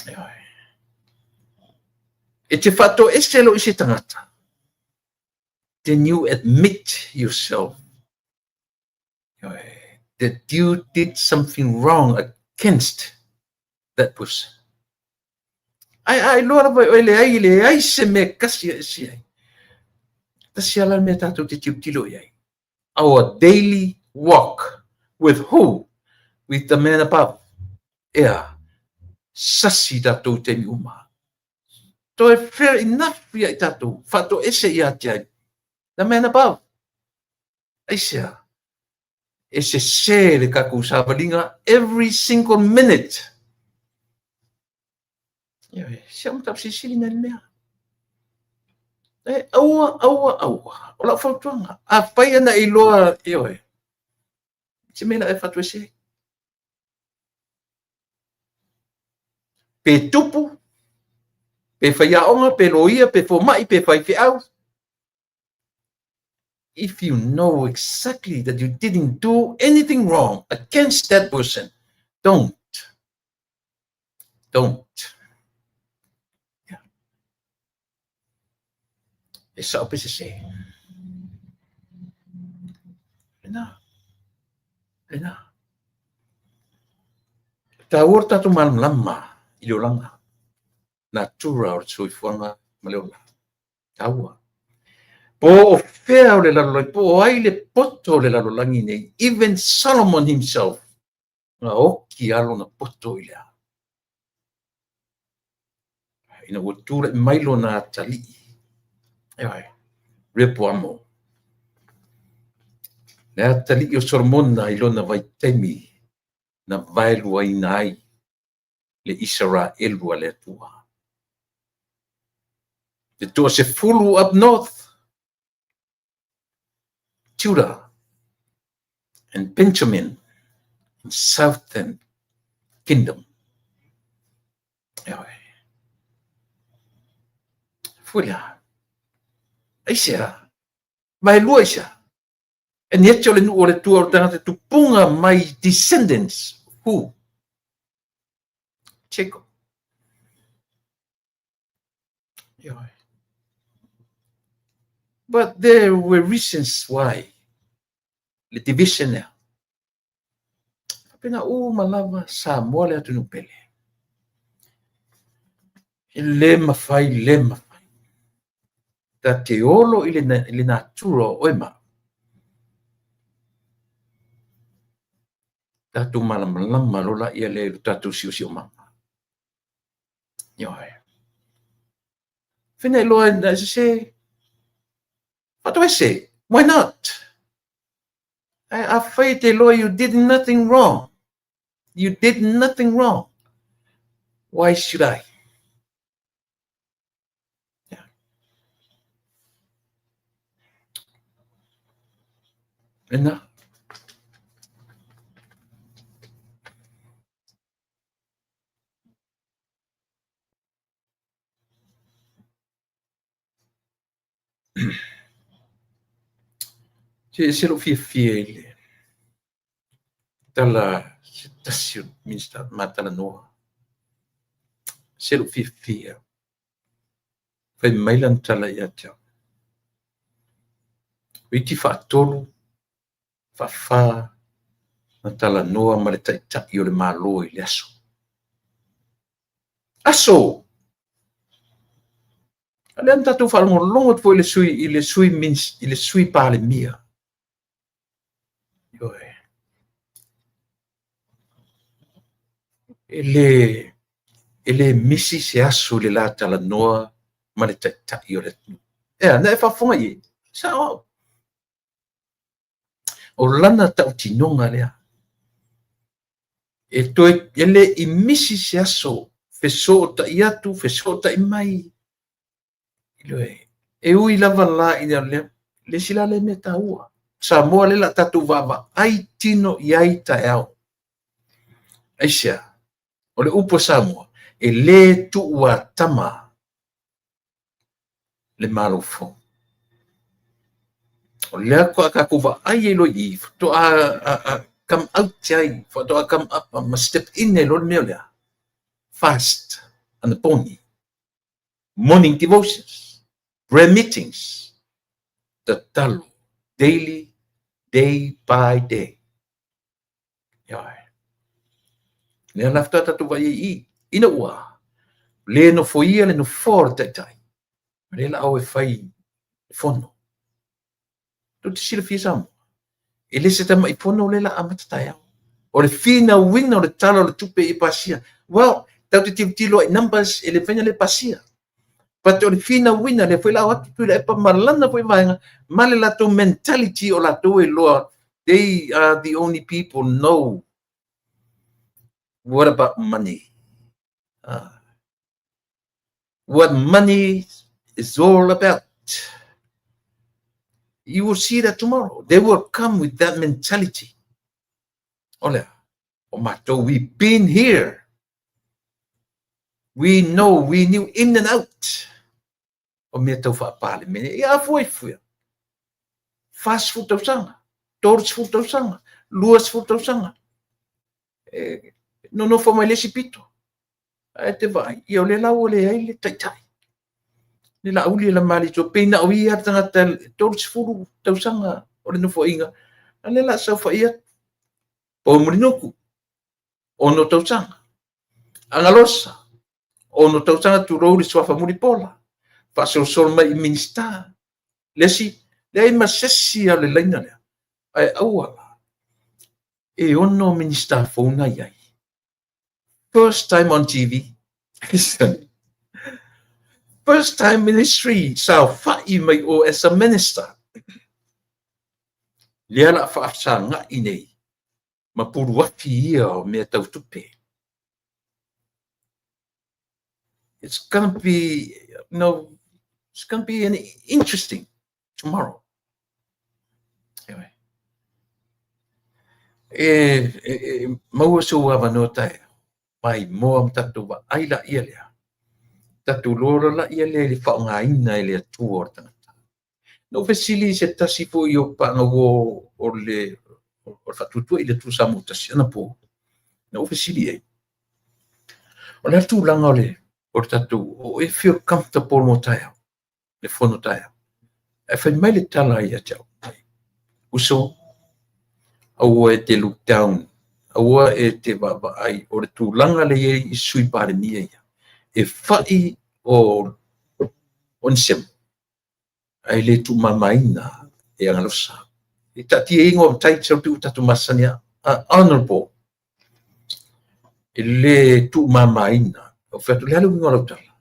Ioi. E te fato eselo se tangata. Then you admit yourself that you did something wrong against that person. Ai loa vai o le ai se me kasi si ai. Kasi ala me tato te tilo ai. Our daily walk with who? With the man above. Ea, sasi tato te mi uma. To e fair enough ia tato. Fato ese ia te ai. The man above. Aisea. Ese se le kaku savalinga every single minute. Siamo tap sisili na mea. Aua. Ola fautuanga. A pai ana i loa ioe. Se mena e fatu ese. Pe tupu. Pe whaiaonga, pe loia, pe fomai, pe whaiwhiau. If you know exactly that you didn't do anything wrong against that person, don't. Yeah. Esa ope se se. Lena. Ta orta tu malam lama i lo langa. Natura o soifuanga maleola. Taua. Po o fea o le lalolai, po o ai le poto o le lalolangi nei. Even Solomon himself. Na oki alo na poto i lea. Ina ua tura i mailo na tali. Eoi. repoamo. Lea tali o sormona ilona vaitemi na vailu ainai le Israel wa le tua. Te tua se fulu up north, Judah and Benjamin in southern kingdom. Fulia. Aisha. Mai luaisha. And yet you'll know the two to punga my descendants. Who? Jacob. But there were reasons why the division now. Pena malava sa mole atu nupele. Le mafai. Ta te olo ile naturo oema. Tatu malam malola ia le tatu siu mama. Fina lo I say, what do I say? Why not? I afraid the Lord, you did nothing wrong. You did nothing wrong. Why should I? And se lo fiele. Dalla citazione minsta matala noa. Se lo fiele. Fai mailan tala iatia. Witi fa tolu. Fa matala noa ma le taitaki o le malo i le aso. Aso! Ale anta tu fa longo foi le sui mins ile sui pale mia. Ele misi se aso le la tala noa ma le taitaki o le tu. Na fa fonga i. Sa o lana tau tinonga lea. E toi ele I misi se aso feso ta iatu, feso ta imai. E ui lava la ina le sila le meta ua. Sa moa le la tatu vava ai tino iai ta eo. Aisha, o le upo Samoa, e le tu ua tama le malofo. O le ako akakuva ai e lo I, to a come out jai, for to a come up, ma step in e lo meo lea. Fast, and the pony. Morning devotions, prayer meetings, the talo, daily, day by day. Le lafta tatu vai I, ina ua, le no foia le no for tai. Le la au e fai fono. Tu te sila fisam. E le se tama I fono le la amatatai au. O le fina wina o le talo le tupe I pasia. Well, tau te tilo I numbers e le fenya le pasia. But o le fina wina le foi la watu tu le epa malana foi vaenga. Male la tu mentality o la tu e loa. They are the only people know what about money. What money is all about. You will see that tomorrow. They will come with that mentality. Olha, Mato, we've been here. We know, we knew in and out. O mea tau whaapale mene, ia foi. Fast food tau sanga, torch food tau sanga, luas food tau sanga. No fa mai lesi pito. Te vai, ia o le lau o le ai le taitai. Le la uli la mali to peina o ia tangata torch food tau sanga, o le nofo inga. Le la sa fa ia. O murinoku, ono tau sanga. Angalosa, ono tau sanga tu rouri swafa muri pola. Faso sol mai minsta. Lesi, le ai masesi a le laina lea. Ai awala. E ono minsta fauna iai. First time on TV. first time in history sa fa'i mai o as a minister. Lea la whaafsa ngā inei. Ma puru wafi ia o mea tau tupe. It's going to be, it's going to be an interesting tomorrow. Anyway. Maua so wa no tai. Mai mo am tatu wa ai la ia lea. Tatu loro la ia lea li whao ngā ina lea tua o tangata. No fesili se tasi po i o pa ngawo o le whatutua i le tu samu tasi ana po. No fesili e. O le tu langa o le o tatu o e feel comfortable mo taia. Le fono taia. E whai mai le tala ia tau. Uso aua e te look down. Aua e te baba ai o le tu langa le i sui pare mia ia. E whai o onsem. Ai le tu mamaina e angalosa. I tati e ingo tai tau tu tatu masania honorable. E le tu mamaina. O whatu le halu ingo lau tala.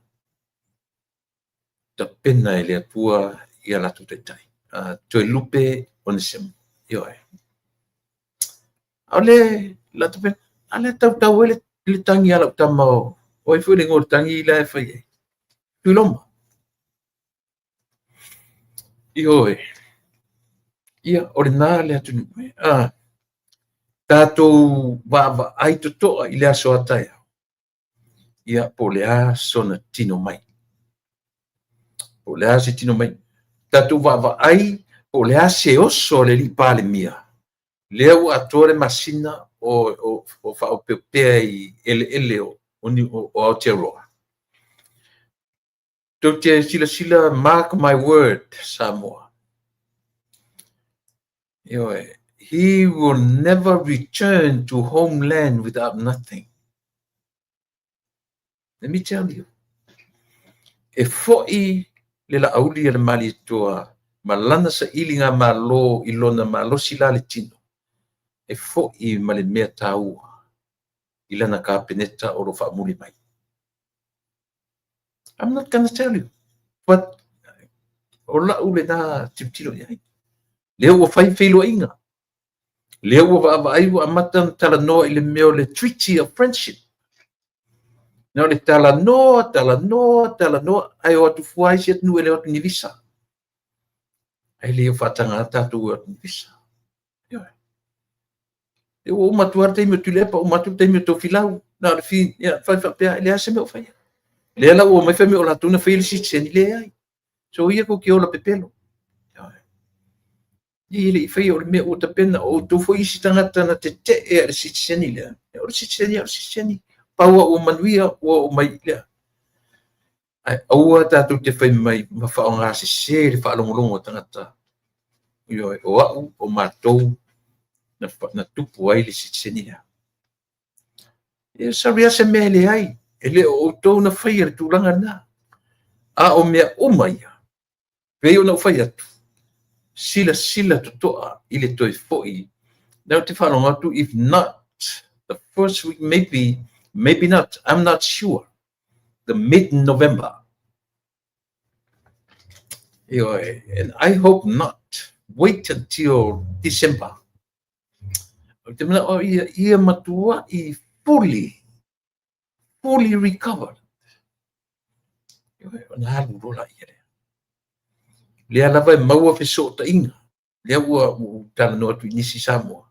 Ta pena e le atua i alatu te tai. Toi lupe onsem. Ioe. Ale la te pena. Ale tau ele le tangi alau tamao. O e fuere ngor tangi la e whai. Tui loma. Ioe. Ia, ore nā le atu nume. Tātou wāwa ai totoa i le aso ataia. Ia, po le aso na tino mai. Po le ase tino mai. Tātou wāwa ai, po le ase oso le li pāle mia. Lea ua atore masina o whao peupea i ele o Aotearoa. Tau te sila, mark my word, Samoa. Ioe, he will never return to homeland without nothing. Let me tell you. E fo'i le la auli le mali toa, malana sa ilinga malo ilona malo sila le tino. E fo'i ma le mea taua. Ilana ka peneta o lo whaamuli mai. I'm not going to tell you. But o la ule na tiptilo iai. Leo ua whai whilo inga. Leo ua wa ai ua amata tala noa i le meo le treaty of friendship. Nao le tala noa, ai o atu fuai si atu ele atu ni visa. Ai leo whatanga atatu atu ni visa. Leo o matu ar teimio tulepa, o matu teimio tau filau. Nao le fi, whai whapea, le ase meo whai. Lea la ua mai whai meo la tuna whai le si tseni le ai. So ia ko ki ola pepelo. Ili fai o me o tapena o to foi isi tangata na te e le sitseni le. O sitseni. Paua o manuia o mai le. Ai aua tatu te fai mai ma fa o ngasi se le fa longo tangata. Yo o au o matou na tupu ai le sitseni le. E saria se mele ai. Ele o to na fai le tulanga na. A o mea o mai. Veo na fai atu. Sila totoa ile toi foi. Now te whanonga atu, if not the first week, maybe not, I'm not sure. The mid-November. And I hope not. Wait until December. Te mena o ia matua I fully recovered. Ona halu rola ia le. Lea lava e maua feso ta inga. Lea ua tala noa tu inisi Samoa.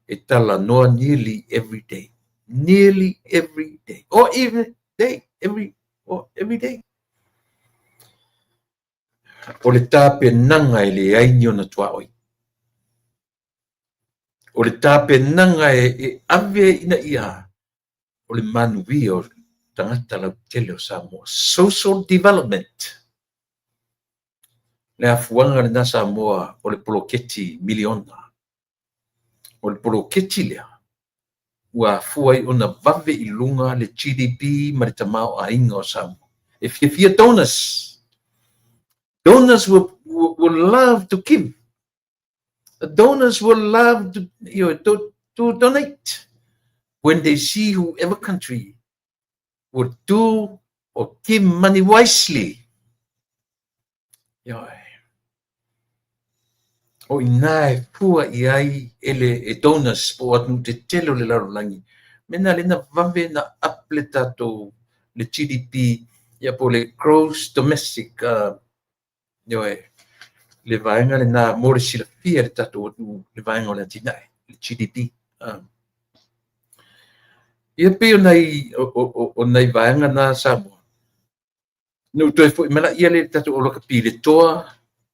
E tala noa nearly every day. Nearly every day. Or every day. Every day. O le tāpe nanga e le ainio na tua oi. O le tāpe nanga e ave ina ia. O le manuwi o tangata lau tele o Samoa. Social development. Le afuanga le na Samoa o le poloketi miliona. O le poloketi lea. Ua afuai o na vave I lunga le GDP ma le tamao a inga o Samoa. If you're donors will love to give. Donors will love to donate when they see whoever country would do or give money wisely. Ioe. O inae pua i ai e donors po atu te telo le larolangi. Mena le na vave na aple tatou le GDP ia po le gross domestic ioe le vaenga le na more sila fia le tatou atu le vaenga o le atinae le GDP. Ia pe o nei vaenga na Samoa. No toi fo mala ia le tatou o loka pi le toa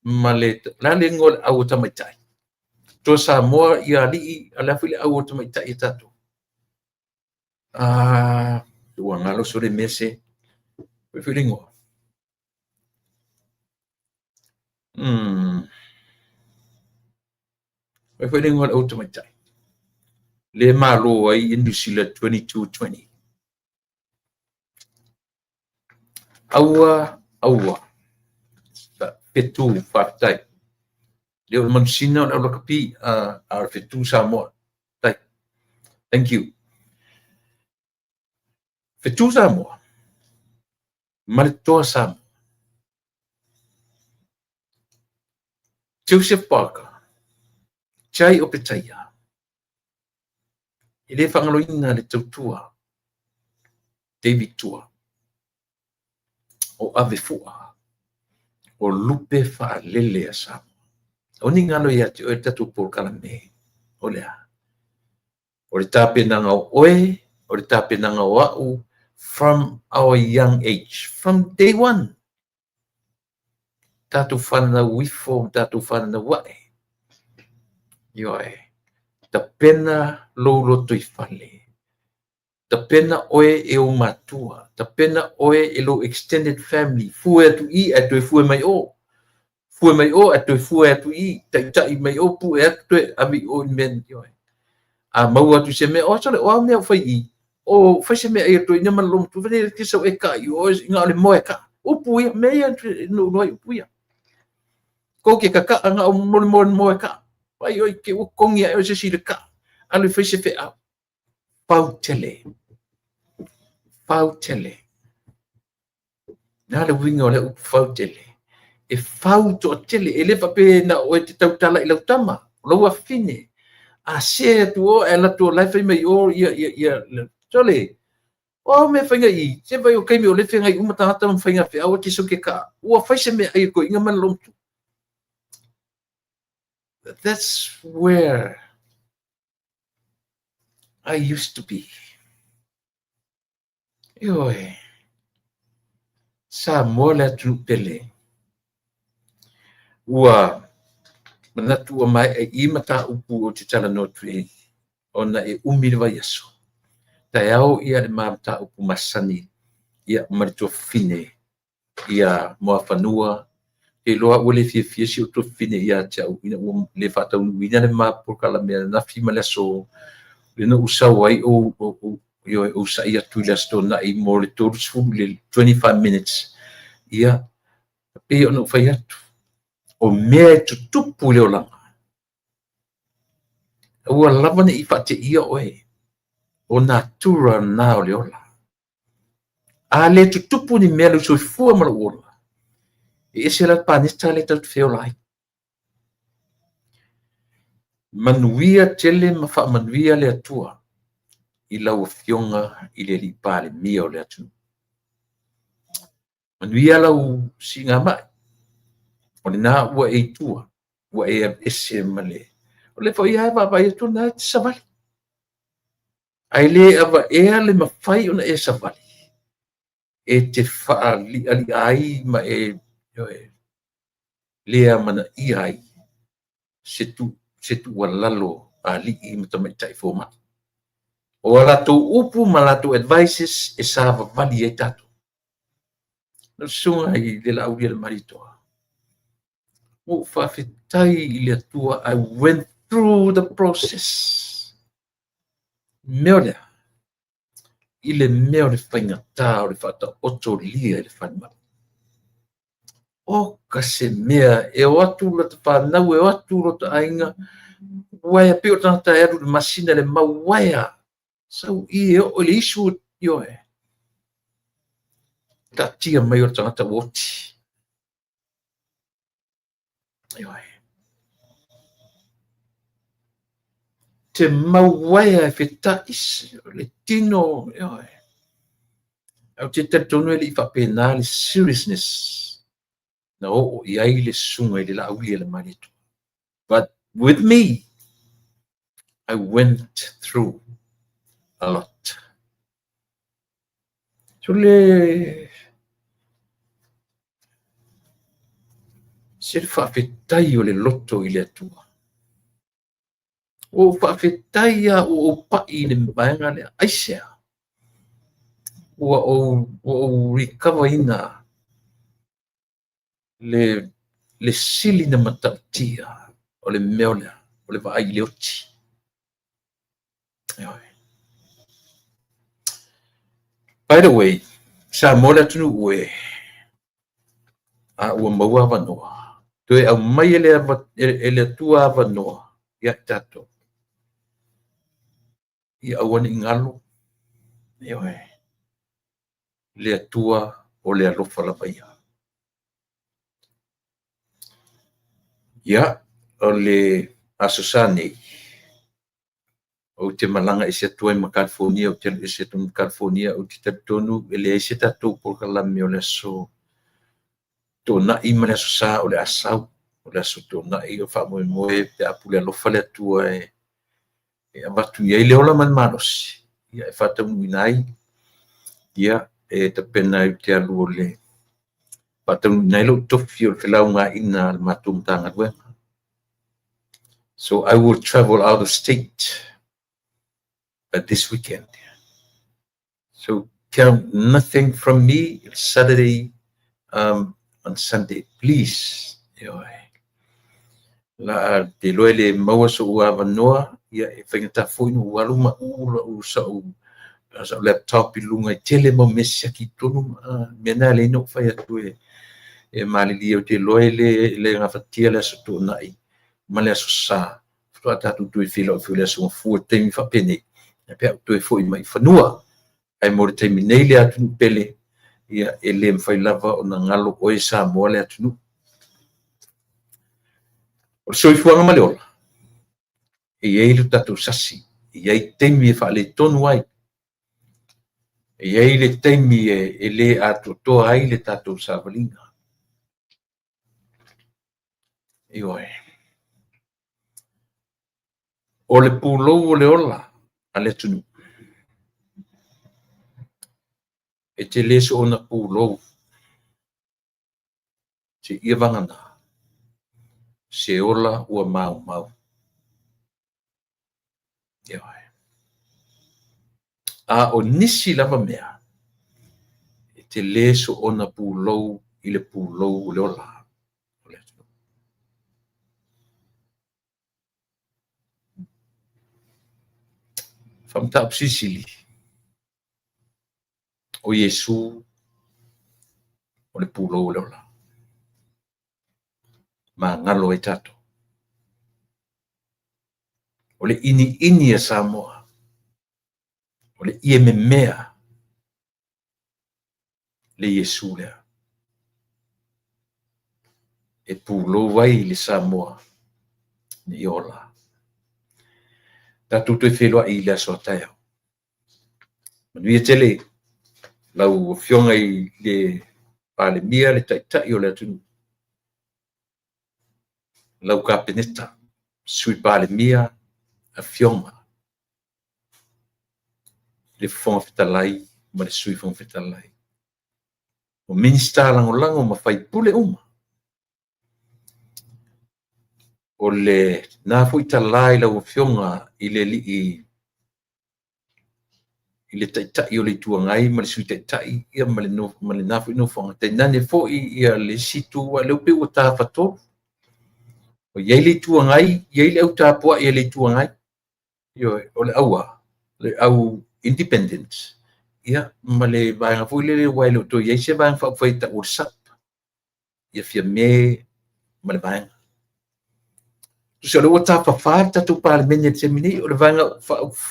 ma le la le ngol au tamaitai. To Samoa ia ali ala fili au tamaitai tatou. Ua ngalo sore mese pe filingo. Pe filingo au tamaitai. Le malo ai in New Zealand 2220. Aua. Petu fatai. Le o mansina o lo kapi a fetu Samoa. Tai. Thank you. Fetu Samoa. Malitoa Samoa. Joseph Parker. Chai o Petaya. Ile whangaloina le tautua. David Tua. O ave fua. O lupe wha lele a Samoa. O ni ngalo ia te o e tatu porkala me. O lea. O le tape nanga o oe. O le tape nanga o au. From our young age. From day one. Tatu whanana wifo. Tatu whanana wae. Ioe. Ta pena lolo toi whale. Ta pena oe e o matua. Ta pena oe e lo extended family. Fue atu I atu e fue mai o. Fue mai o atu e fue atu I. Tai mai o pu e atu e ami o men. A mau atu se me o sole o a mea whai I. O whai se mea e atu I nama lom tu vene kisa o e ka I o inga ole moe ka. O puia mea no noi o puia. Ko ke kaka anga o moe ka. Wai oi ke o kongi a o se sire ka. Alu whai se fe au. Pautele. Nā le winga o le upu fautele. E fauto tele, e lewa pe na o te tautala I lau tama. Laua fine. A se tu o e la tu lai whai mai o ia tole. O me whainga I. Se vai o kaimi o le whainga I umata hata ma whainga whi awa tiso ke ka. Ua whaise me ai ko inga mana lomtu. That's where I used to be. Ioe. Sa mo le atu pele. Ua manatu o mai e I mata upu o te tala notu e. Ona e umiriwa yaso. Tai au ia le mamata upu masani. Ia maritua fine. Ia moa whanua. E loa ua le fia si o to fine ia te au. Ina ua le whatau nuina le mapurkala mea na fima le so. Le na usau ai o sa ia tui le sto na I mo le toru sifu le 25 minutes. Ia. Pe ona whai atu. O mea e tutupu leo langa. Ua lawane I whate ia oe. O nā tura nā o leo la. A le tutupu ni mea le soi fua mara ola. E se la panista le tatu feo lai. Manuia tele ma wha manuia le atua. I lau fionga I le li pale mia o le atu. Manuia lau singa mai. O le nā ua e tua. Ua e ese male. O le fo ia eva vai tu na savali. Ai le ava ea le mawhai ona e savali. E te wha ali ai ma e lea mana I ai. Se tu walalo a li I matamai tai fōma. O alato upu ma lato advices e sa vali e tato. No sunga I le lau le maritoa. O whawhetai I le atua, I went through the process. Meo lea. I le meo le whaingata o le whata oto lia le whanima. O ka se mea e o atu la te whanau e o atu la te ainga waia peo tangata e aru le masina le mawaia. Sau I e o le isu yo e. Ta tia mai o tangata woti. Ioe. Te mauaia e whetais, le tino, ioe. Au te tatonu e li whapena le seriousness. Na o i ai le sunga i le lauli e le maritu. But with me, I went through a lot. So se le whawhetai o le loto i le atua. O whawhetai a o pai le mbaenga le aisea. O recover ina le sili na matatia o le meolea o le vaai le oti. By the way, sa mola tunu ue a ua maua avanoa. Toe au mai ele atua avanoa ia tato. Ia awane ingalo. Le atua o le alofa la paia. Ia o le asosani o te malanga e se atua i ma California o te e se tonu California o te tatonu e le e se tatou por kalame o le aso tona i ma le aso sa o le asau o le aso tona i o wha moe pe apu le alofa le atua e abatu iei le ola man manosi. Ia e whatamu inai ia e ta pena i te alu o le whatamu inai lo tofi o le whilau ngā ina le matum tanga duenga. So I will travel out of state this weekend. So count nothing from me Saturday on Sunday, please. La te loe le maua so ua wanoa, ia e whaingata fwoi no walu ma ula u sa laptop i lunga i tele mo mesia ki tonu mena le no whai atu e malili o te loe le ngawhatia le aso tō nai, ma le aso sa, whtua tatu tu e whila o whila aso ngafua teimi whapene, e pia tu e fwoi mai whanua, ai mo le teimi nei le atunu pele, ia e le mwhai lava o na ngalo oe sa moa le atunu. O le soifuanga ma le ola, e iei lu tatu sasi, e iei teimi e whaale tonu ai, e iei le teimi e le ato toa ai le tatu sa valinga. Ioe. O le pūlou o le ola, a le tunu. E te leso o na pūlou, te ia vangana, se ola ua mau mau. Ioe. A o nisi lava mea, e te leso o na pūlou i le pūlou o le ola. Famta sisili o Yesu o le pūlou o le ola. Ma ngalo e tato. O le ini e Samoa. O le ie me mea le Yesu lea. E pūlou vai le Samoa ni ola. Tatu te whelua i le aso ataya. Manui e tele, lau fionga i le pale mia le taitai o le atunu. Lau ka peneta, sui pale mia a fionga. Le fonga fitalai, ma le sui fonga fitalai. O minista lango ma fai pule uma. O le nafu italai lau fionga i le li i le taitai o le tuangai ma le sui taitai ia ma le nafu ino fonga. Te nane fo ia le situ wa leu pe o ta fatoro. O iei le tuangai, iei le au tāpua ia le tuangai. O le aua, le au independence. Ia, ma le vaenga fui le wailo to iei se vaenga whauwhaita o le sap. Ia fia me ma le vaenga. So le o tāpawhata tu pāle mene te mini, o le vaenga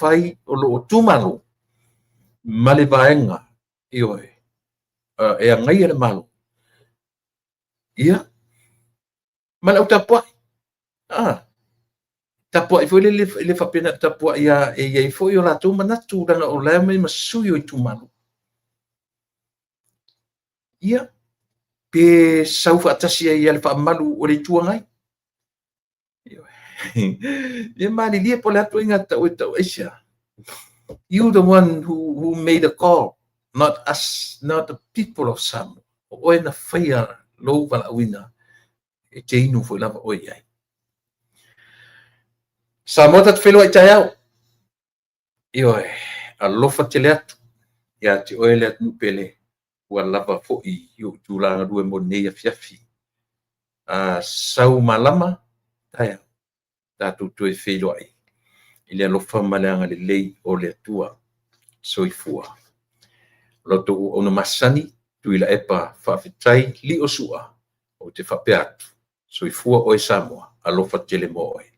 whai o lo o tūmalo. Ma le vaenga, ioe, e a ngai le malo. Ia, Mana o tapua. Tapua I foi le whapena tapua ia e foi o lato manatu ranga o lea mai masui o I tumalu. Ia, pe sau whaatasi ia le whaamalu o le tuangai. Ia mani lia po le atu inga tau e tau esia. You the one who made a call, not us, not the people of Samoa. O e na whaia lo wala awina e te inu foi lava o iai. Samoa tat whelua I tai au. Ioe, alofa te le atu. Ia te oe le atu pele. Ua lava fo I yu tūlanga rue mo nei a fiafi. Sau malama, tai au. Tātou tue whelua I. I le alofa maleanga le lei o le atua. Soifua. Loto ona masani, tuila epa whawhitai li o sua. O te whape atu. Soifua o e Samoa. Alofa tele mo oe.